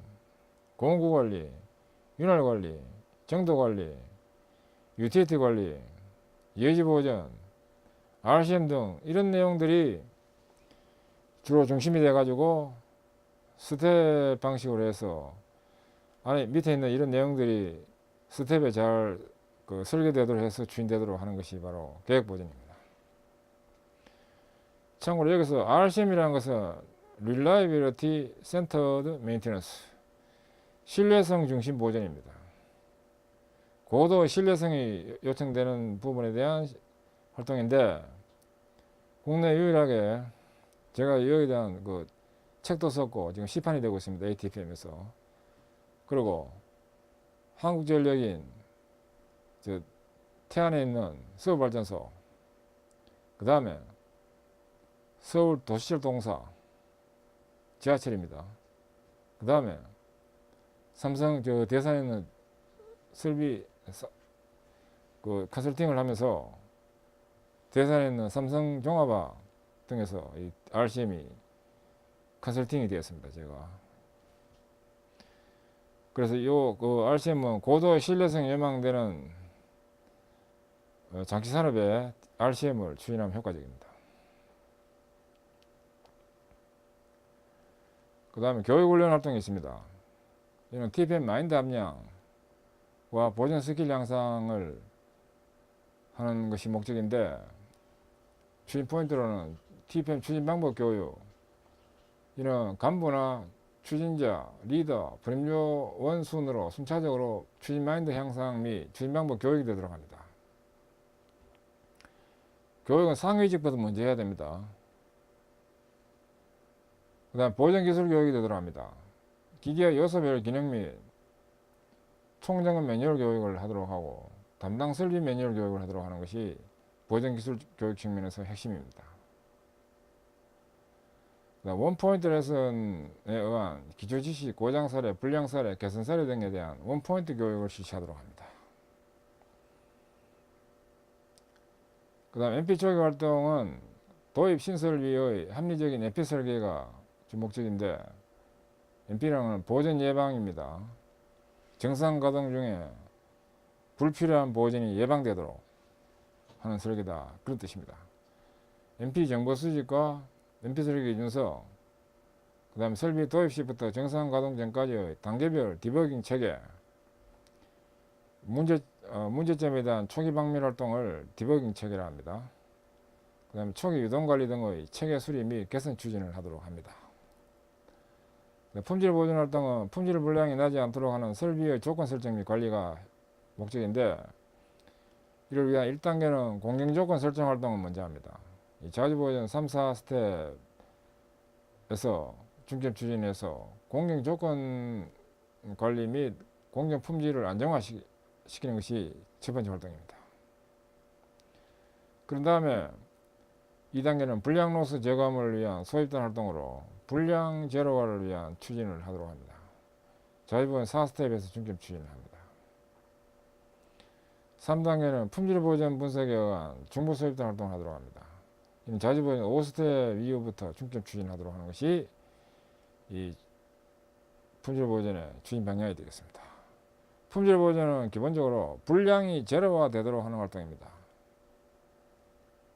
공구 관리, 윤활 관리, 정도 관리, 유틸리티 관리, 예지 보전, RCM 등 이런 내용들이 주로 중심이 돼 가지고 스텝 방식으로 해서 안에 밑에 있는 이런 내용들이 스텝에 잘 설계되도록 해서 추진되도록 하는 것이 바로 계획 보전입니다. 참고로 여기서 RCM이라는 것은 Reliability Centered Maintenance, 신뢰성 중심 보전입니다. 고도 신뢰성이 요청되는 부분에 대한 활동인데, 국내 유일하게 제가 여기에 대한 책도 썼고 지금 시판이 되고 있습니다. ATPM에서. 그리고 한국전력인 태안에 있는 서울발전소, 그 다음에 서울도시철도공사, 지하철입니다. 그 다음에 삼성 대산에 있는 설비 컨설팅을 하면서 대산에 있는 삼성종합화 등에서 이 RCM이 컨설팅이 되었습니다. 제가. 그래서 RCM은 고도의 신뢰성이 예망되는 장치 산업에 RCM을 추진하면 효과적입니다. 그 다음에 교육훈련 활동이 있습니다. 이는 TPM 마인드 함량과 보전 스킬 향상을 하는 것이 목적인데, 추진 포인트로는 TPM 추진 방법 교육, 이는 간부나 추진자, 리더, 분임요원 순으로 순차적으로 추진 마인드 향상 및 추진 방법 교육이 되도록 합니다. 교육은 상위직부터 먼저 해야 됩니다. 그 다음 보전기술 교육이 되도록 합니다. 기계 요소별 기능 및 총점검 매뉴얼 교육을 하도록 하고, 담당 설비 매뉴얼 교육을 하도록 하는 것이 보전기술 교육 측면에서 핵심입니다. 원포인트 레슨에 의한 기초 지식, 고장 사례, 불량 사례, 개선 사례 등에 대한 원포인트 교육을 실시하도록 합니다. 그 다음 MP 초기 활동은 도입 신설비의 합리적인 MP 설계가 주 목적인데, MP라는 보전 예방입니다. 정상 가동 중에 불필요한 보전이 예방되도록 하는 설계다, 그런 뜻입니다. MP 정보 수집과 MP 설계 기준서, 그 다음에 설비 도입 시부터 정상 가동 전까지의 단계별 디버깅 체계, 문제점에 대한 초기 방면 활동을 디버깅 체계라 합니다. 그 다음에 초기 유동 관리 등의 체계 수립 및 개선 추진을 하도록 합니다. 품질 보존 활동은 품질 불량이 나지 않도록 하는 설비의 조건 설정 및 관리가 목적인데, 이를 위한 1단계는 공정 조건 설정 활동을 먼저 합니다. 자주 보존 3, 4스텝에서 중점 추진해서 공정 조건 관리 및 공정 품질을 안정화시키는 것이 첫 번째 활동입니다. 그런 다음에 2단계는 불량 로스 제거함을 위한 소입단 활동으로 불량 제로화를 위한 추진을 하도록 합니다. 자주보존 4스텝에서 중점 추진을 합니다. 3단계는 품질 보전 분석에 의한 중부 소입단 활동을 하도록 합니다. 이는 자주보존 5스텝 이후부터 중점 추진하도록 하는 것이 이 품질 보전의 추진 방향이 되겠습니다. 품질 보전은 기본적으로 불량이 제로화 되도록 하는 활동입니다.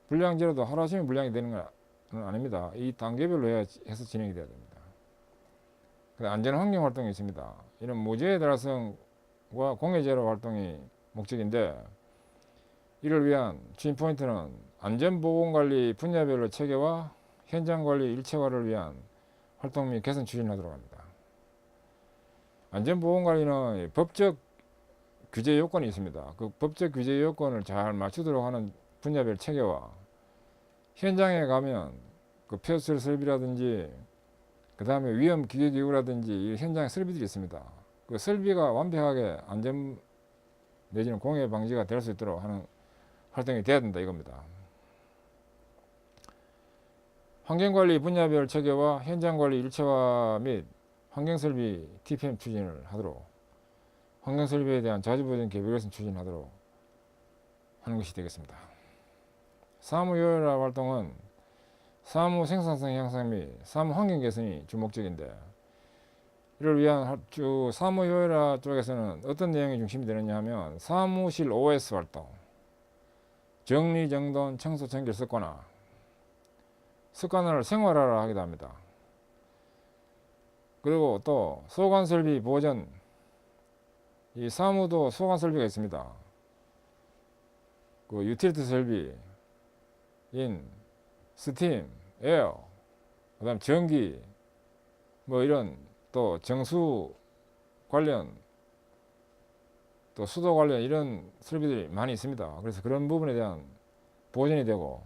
불량 제로도 하루아침에 불량이 되는 건 아닙니다. 이 단계별로 해서 진행이 되어야 됩니다. 안전환경 활동이 있습니다. 이는 무죄의 달성과 공해 제로 활동이 목적인데, 이를 위한 추진 포인트는 안전보건관리 분야별로 체계와 현장관리 일체화를 위한 활동 및 개선 추진하도록 합니다. 안전보건관리는 법적 규제 요건이 있습니다. 그 법적 규제 요건을 잘 맞추도록 하는 분야별 체계와, 현장에 가면 폐수철 설비라든지 그 다음에 위험 기계 기구라든지 현장 설비들이 있습니다. 그 설비가 완벽하게 안전 내지는 공해 방지가 될 수 있도록 하는 활동이 돼야 된다, 이겁니다. 환경관리 분야별 체계와 현장관리 일체화 및 환경설비 TPM 추진을 하도록, 환경설비에 대한 자주보존 개별 개선 추진하도록 하는 것이 되겠습니다. 사무효율화 활동은 사무 생산성 향상 및 사무 환경 개선이 주 목적인데, 이를 위한 사무 효율화 쪽에서는 어떤 내용이 중심이 되느냐 하면 사무실 OS 활동, 정리, 정돈, 청소, 청결 습관을 생활화를 하기도 합니다. 그리고 또 소관 설비 보전, 이 사무도 소관 설비가 있습니다. 그 유틸리티 설비, 스팀, 에어, 그 다음 전기, 뭐 이런 또 정수 관련, 또 수도 관련 이런 설비들이 많이 있습니다. 그래서 그런 부분에 대한 보전이 되고,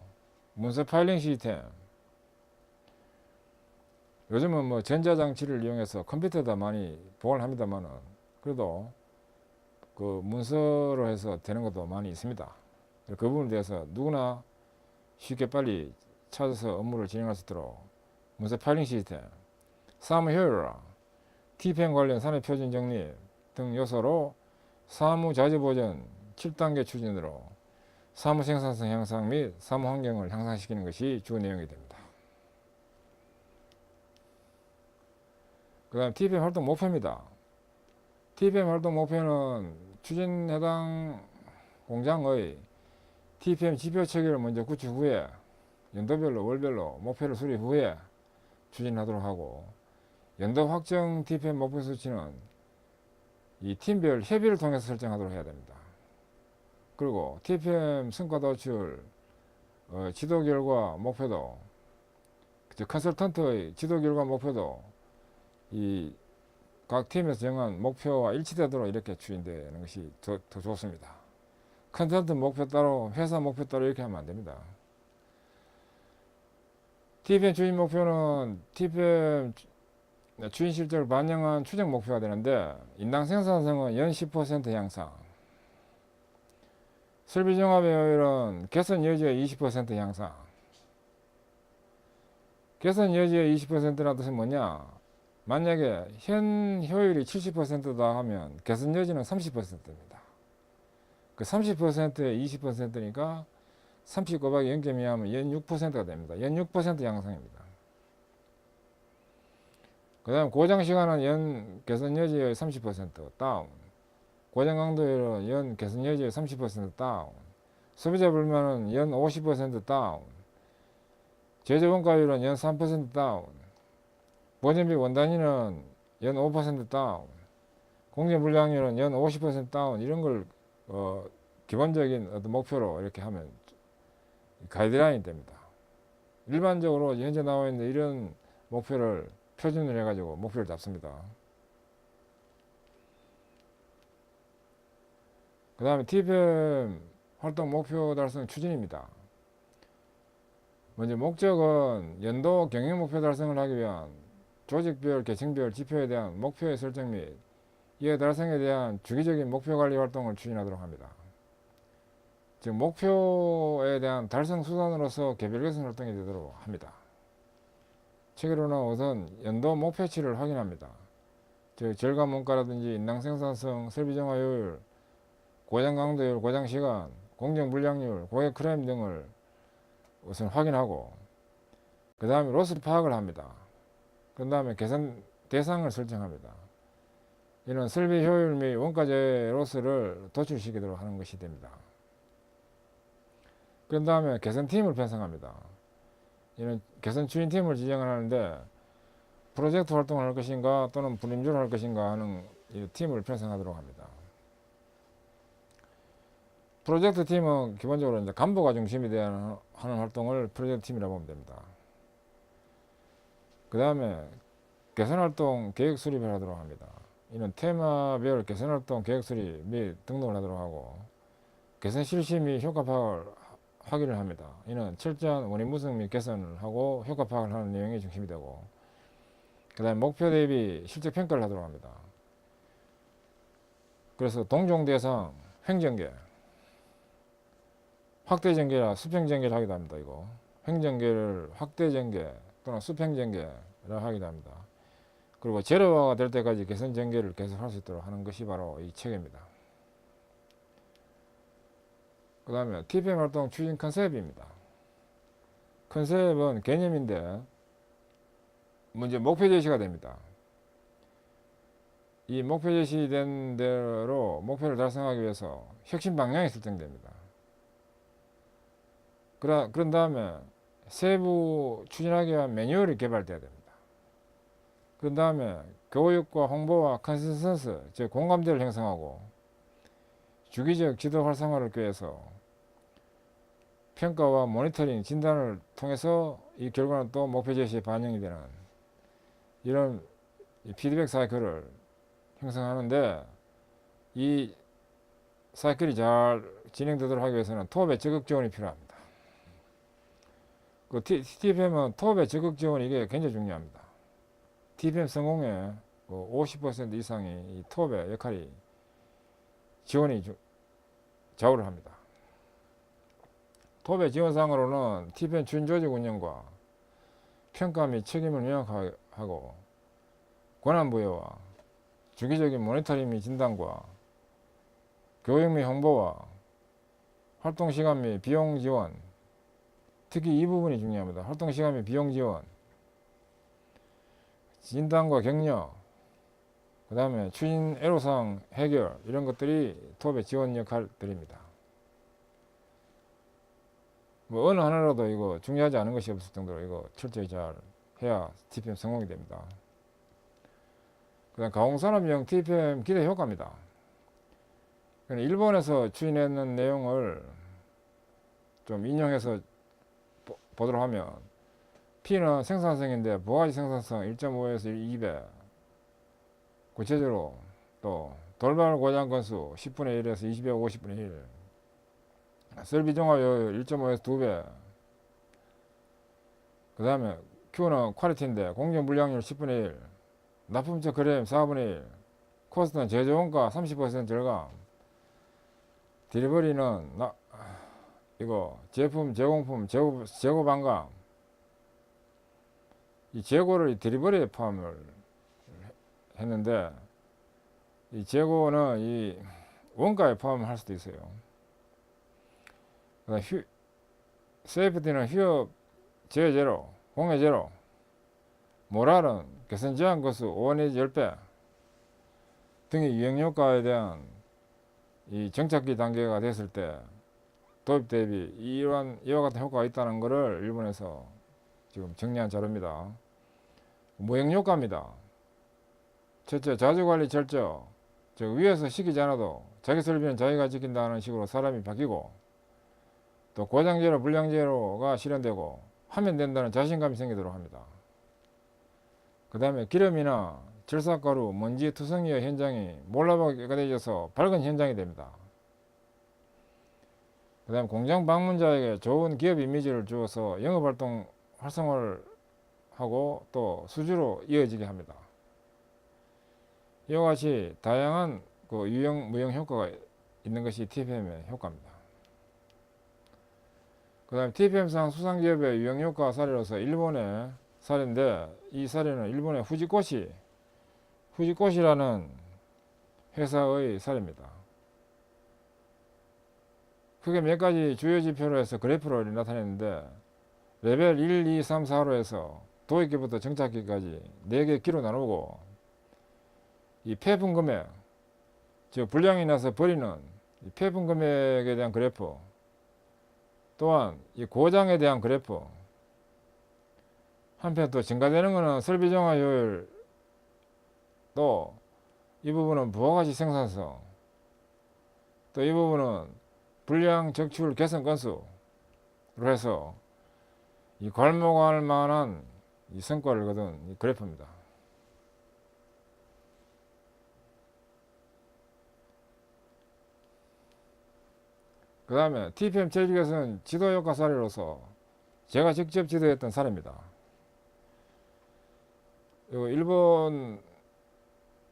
문서 파일링 시스템, 요즘은 뭐 전자장치를 이용해서 컴퓨터도 많이 보관을 합니다만은, 그래도 그 문서로 해서 되는 것도 많이 있습니다. 그 부분에 대해서 누구나 쉽게 빨리 찾아서 업무를 진행할 수 있도록 문서 파일링 시스템, 사무 효율화, TPM 관련 산업 표준 정립 등 요소로 사무 자재 보전 7단계 추진으로 사무 생산성 향상 및 사무 환경을 향상시키는 것이 주 내용이 됩니다. 그 다음 TPM 활동 목표입니다. TPM 활동 목표는 추진 해당 공장의 TPM 지표 체계를 먼저 구축 후에 연도별로 월별로 목표를 수립 후에 추진하도록 하고, 연도 확정 TPM 목표 수치는 이 팀별 협의를 통해서 설정하도록 해야 됩니다. 그리고 TPM 성과 도출, 지도 결과 목표도, 컨설턴트의 지도 결과 목표도 이 각 팀에서 정한 목표와 일치되도록 이렇게 추진되는 것이 더 좋습니다. 컨설턴트 목표 따로, 회사 목표 따로 이렇게 하면 안 됩니다. TPM 추진 목표는 TPM 추진 실적을 반영한 추정 목표가 되는데, 인당 생산성은 연 10% 향상, 설비 종합의 효율은 개선 여지의 20% 향상. 개선 여지의 20%라는 뜻은 뭐냐? 만약에 현 효율이 70%다 하면 개선 여지는 30%입니다. 그 30%에 20%니까 30 곱하기 0.2 하면 연 6%가 됩니다. 연 6% 향상입니다. 그 다음 고정시간은 연 개선 여지의 30% 다운, 고정 강도율은 연 개선 여지의 30% 다운, 소비자 불만은 연 50% 다운, 제조 원가율은 연 3% 다운, 보전비 원단위는 연 5% 다운, 공정 물량률은 연 50% 다운, 이런 걸 기본적인 어떤 목표로 이렇게 하면 가이드라인이 됩니다. 일반적으로 현재 나와 있는 이런 목표를 표준을 해가지고 목표를 잡습니다. 그 다음에 TPM 활동 목표 달성 추진입니다. 먼저 목적은 연도 경영 목표 달성을 하기 위한 조직별, 계층별 지표에 대한 목표의 설정 및 이에 달성에 대한 주기적인 목표 관리 활동을 추진하도록 합니다. 즉 목표에 대한 달성 수단으로서 개별 개선 활동이 되도록 합니다. 체계로는 우선 연도 목표치를 확인합니다. 즉 절감 원가라든지 인당 생산성, 설비 정화 효율, 고장 강도율, 고장 시간, 공정 물량률, 고객 클레임 등을 우선 확인하고, 그 다음에 로스 파악을 합니다. 그 다음에 개선 대상을 설정합니다. 이는 설비 효율 및 원가제 로스를 도출시키도록 하는 것이 됩니다. 그 다음에 개선팀을 편성합니다. 이는 개선 추진팀을 지정을 하는데, 프로젝트 활동을 할 것인가 또는 분임조를 할 것인가 하는 이 팀을 편성하도록 합니다. 프로젝트 팀은 기본적으로 이제 간부가 중심이 되어 하는 활동을 프로젝트 팀이라고 보면 됩니다. 그 다음에 개선활동 계획 수립을 하도록 합니다. 이는 테마별 개선활동 계획 수립 및 등록을 하도록 하고, 개선 실시 및 효과 파악을 확인을 합니다. 이는 철저한 원인 분석 및 개선을 하고 효과 파악을 하는 내용이 중심이 되고, 그 다음에 목표 대비 실적 평가를 하도록 합니다. 그래서 동종 대상, 횡전계, 확대 전개라 수평 전개를 하기도 합니다. 이거 횡전계를 확대 전개 또는 수평 전개라 하기도 합니다. 그리고 제로화가 될 때까지 개선 전개를 계속 할 수 있도록 하는 것이 바로 이 체계입니다. 그 다음에 TPM 활동 추진 컨셉입니다. 컨셉은 개념인데 먼저 목표 제시가 됩니다. 이 목표 제시된 대로 목표를 달성하기 위해서 혁신 방향이 설정됩니다. 그런 다음에 세부 추진하기 위한 매뉴얼이 개발돼야 됩니다. 그런 다음에 교육과 홍보와 컨센서스, 즉 공감대를 형성하고 주기적 지도 활성화를 꾀해서 평가와 모니터링, 진단을 통해서 이 결과는 또 목표 제시에 반영이 되는 이런 피드백 사이클을 형성하는데, 이 사이클이 잘 진행되도록 하기 위해서는 TOP의 적극 지원이 필요합니다. 그 TPM은 TOP의 적극 지원이 이게 굉장히 중요합니다. TPM 성공의 50% 이상이 이 TOP의 역할이 지원이 좌우를 합니다. TOP의 지원사항으로는 TPM 추진 조직 운영과 평가 및 책임을 명확하고 권한 부여와 주기적인 모니터링 및 진단과 교육 및 홍보와 활동 시간 및 비용 지원, 특히 이 부분이 중요합니다. 활동 시간 및 비용 지원, 진단과 격려, 그 다음에 추진 애로사항 해결, 이런 것들이 TOP의 지원 역할들입니다. 뭐 어느 하나라도 이거 중요하지 않은 것이 없을 정도로 이거 철저히 잘 해야 TPM 성공이 됩니다. 그 다음 가공산업용 TPM 기대 효과입니다. 일본에서 추진했는 내용을 좀 인용해서 보도록 하면, P는 생산성인데 부가가치 생산성 1.5에서 2배, 구체적으로 또 돌발 고장 건수 10분의 1에서 20에 50분의 1, 설비종합효율 1.5에서 2배, 그 다음에 Q는 퀄리티인데 공정 물량률 10분의 1, 납품처 그램 4분의 1, 코스트는 제조원가 30% 절감, 딜리버리는 이거 제품 제공품 재고 반감, 이 재고를 디리버리에 포함을 했는데, 이 재고는 이 원가에 포함할 수도 있어요. 세이프티는 휴업 재해 제로, 공해 제로, 모랄은 개선 제한 건수 5 내지 10배 등의 유행 효과에 대한 이 정착기 단계가 됐을 때 도입 대비 이와 같은 효과가 있다는 것을 일본에서 지금 정리한 자료입니다. 무행 효과입니다. 첫째, 자주관리 철저, 즉 위에서 시키지 않아도 자기 설비는 자기가 지킨다는 식으로 사람이 바뀌고, 또 고장제로 불량제로가 실현되고 하면 된다는 자신감이 생기도록 합니다. 그 다음에 기름이나 절삭가루, 먼지, 투성이의 현장이 몰라보게 깨끗해져서 밝은 현장이 됩니다. 그 다음에 공장 방문자에게 좋은 기업 이미지를 주어서 영업활동 활성화를 하고 또 수주로 이어지게 합니다. 이와 같이 다양한 그 유형, 무형 효과가 있는 것이 TPM의 효과입니다. 그 다음에 TPM상 수상기업의 유형 효과 사례로서 일본의 사례인데, 이 사례는 일본의 후지코시라는 회사의 사례입니다. 크게 몇 가지 주요 지표로 해서 그래프로 나타냈는데, 레벨 1, 2, 3, 4로 해서 도입기부터 정착기까지 4개 기로 나누고, 이 폐분 금액, 즉 불량이 나서 버리는 이 폐분 금액에 대한 그래프, 또한 이 고장에 대한 그래프, 한편 또 증가되는 것은 설비 정화 효율, 또 이 부분은 부가가치 생산성, 또 이 부분은 불량 적출 개선 건수로 해서 이 괄목할 만한 이 성과를 거둔 이 그래프입니다. 그 다음에 TPM 제조기에서는 지도효과 사례로서 제가 직접 지도했던 사례입니다. 일본에서도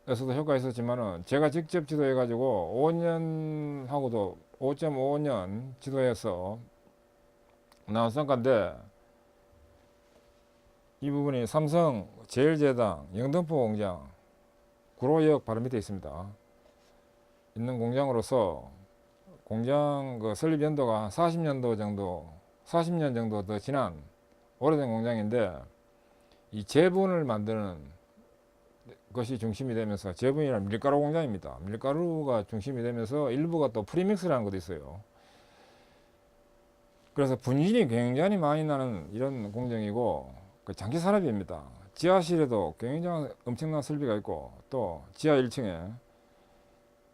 효과가 있었지만은 제가 직접 지도해가지고 5년하고도 5.5년 지도해서 나온 성과인데, 이 부분이 삼성 제일제당 영등포 공장 구로역 바로 밑에 있습니다. 있는 공장으로서 공장 그 설립 연도가 한 40년 정도 더 지난 오래된 공장인데 이 제분을 만드는 것이 중심이 되면서 제분이란 밀가루 공장입니다. 밀가루가 중심이 되면서 일부가 또 프리믹스라는 것도 있어요. 그래서 분진이 굉장히 많이 나는 이런 공정이고 그 장기 산업입니다. 지하실에도 굉장히 엄청난 설비가 있고 또 지하 1층에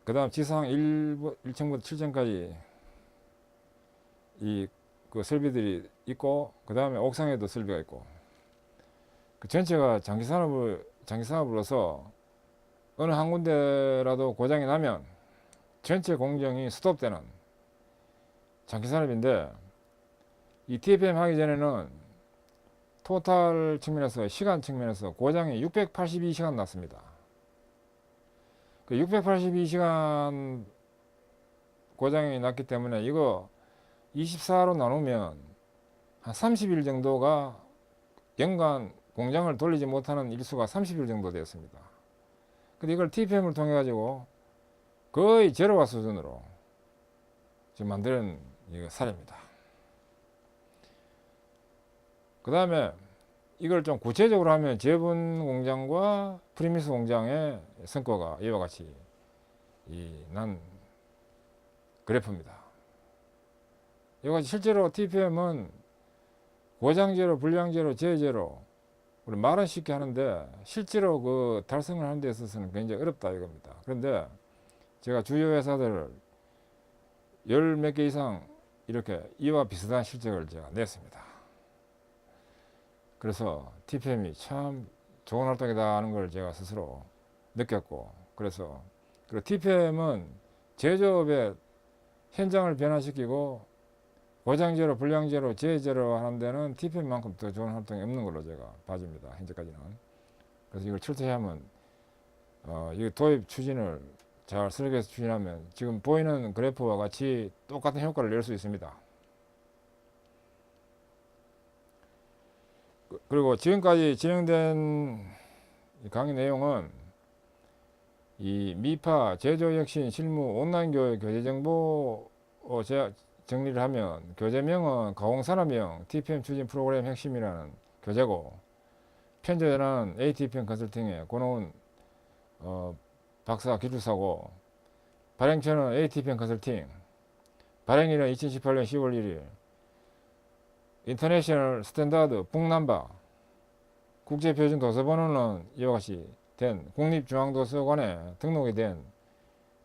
그 다음 지상 1층부터 7층까지 이 그 설비들이 있고 그 다음에 옥상에도 설비가 있고 그 전체가 장기 산업으로서 어느 한 군데라도 고장이 나면 전체 공정이 스톱되는 장기 산업인데 이 TFM 하기 전에는 토탈 측면에서 시간 측면에서 고장이 682시간 났습니다. 그 682시간 고장이 났기 때문에 이거 24로 나누면 한 30일 정도가 연간 공장을 돌리지 못하는 일수가 30일 정도 되었습니다. 근데 이걸 TPM을 통해 가지고 거의 제로화 수준으로 지금 만드는 사례입니다. 그 다음에 이걸 좀 구체적으로 하면 제분 공장과 프리미스 공장의 성과가 이와 같이 난 그래프입니다. 이와 같이 실제로 TPM은 고장제로, 불량제로, 제제로 우리 말은 쉽게 하는데 실제로 그 달성을 하는 데 있어서는 굉장히 어렵다 이겁니다. 그런데 제가 주요 회사들 열 몇 개 이상 이렇게 이와 비슷한 실적을 제가 냈습니다. 그래서 TPM이 참 좋은 활동이다 하는 걸 제가 스스로 느꼈고 그래서 그리고 TPM은 제조업의 현장을 변화시키고 고장제로, 불량제로, 재제로 하는 데는 TPM만큼 더 좋은 활동이 없는 걸로 제가 봐집니다. 현재까지는. 그래서 이걸 철저히하면 이 도입 추진을 잘 설계해서 추진하면 지금 보이는 그래프와 같이 똑같은 효과를 낼 수 있습니다. 그리고 지금까지 진행된 강의 내용은 이 미파 제조혁신 실무 온라인 교육 교재 정보 제가 정리를 하면 교재명은 가공산업용 TPM 추진 프로그램 핵심이라는 교재고 편제는 ATPM 컨설팅의 권오은 박사 기술사고 발행처는 ATPM 컨설팅 발행일은 2018년 10월 1일 인터내셔널 스탠다드 북남바 국제표준 도서번호는 이와 같이 된 국립중앙도서관에 등록이 된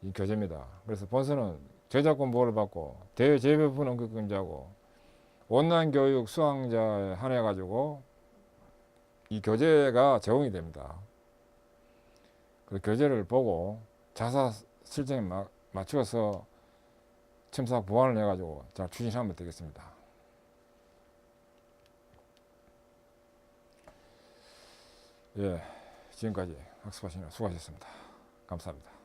이 교재입니다. 그래서 본서는 저작권 보호를 받고 대외 재배분 언급금지하고 온라인 교육 수강자에 한해 가지고 이 교재가 제공이 됩니다. 그 교재를 보고 자사 실정에 맞추어서 첨삭 보완을 해가지고 잘 추진하면 되겠습니다. 예, 지금까지 학습하시느라 수고하셨습니다. 감사합니다.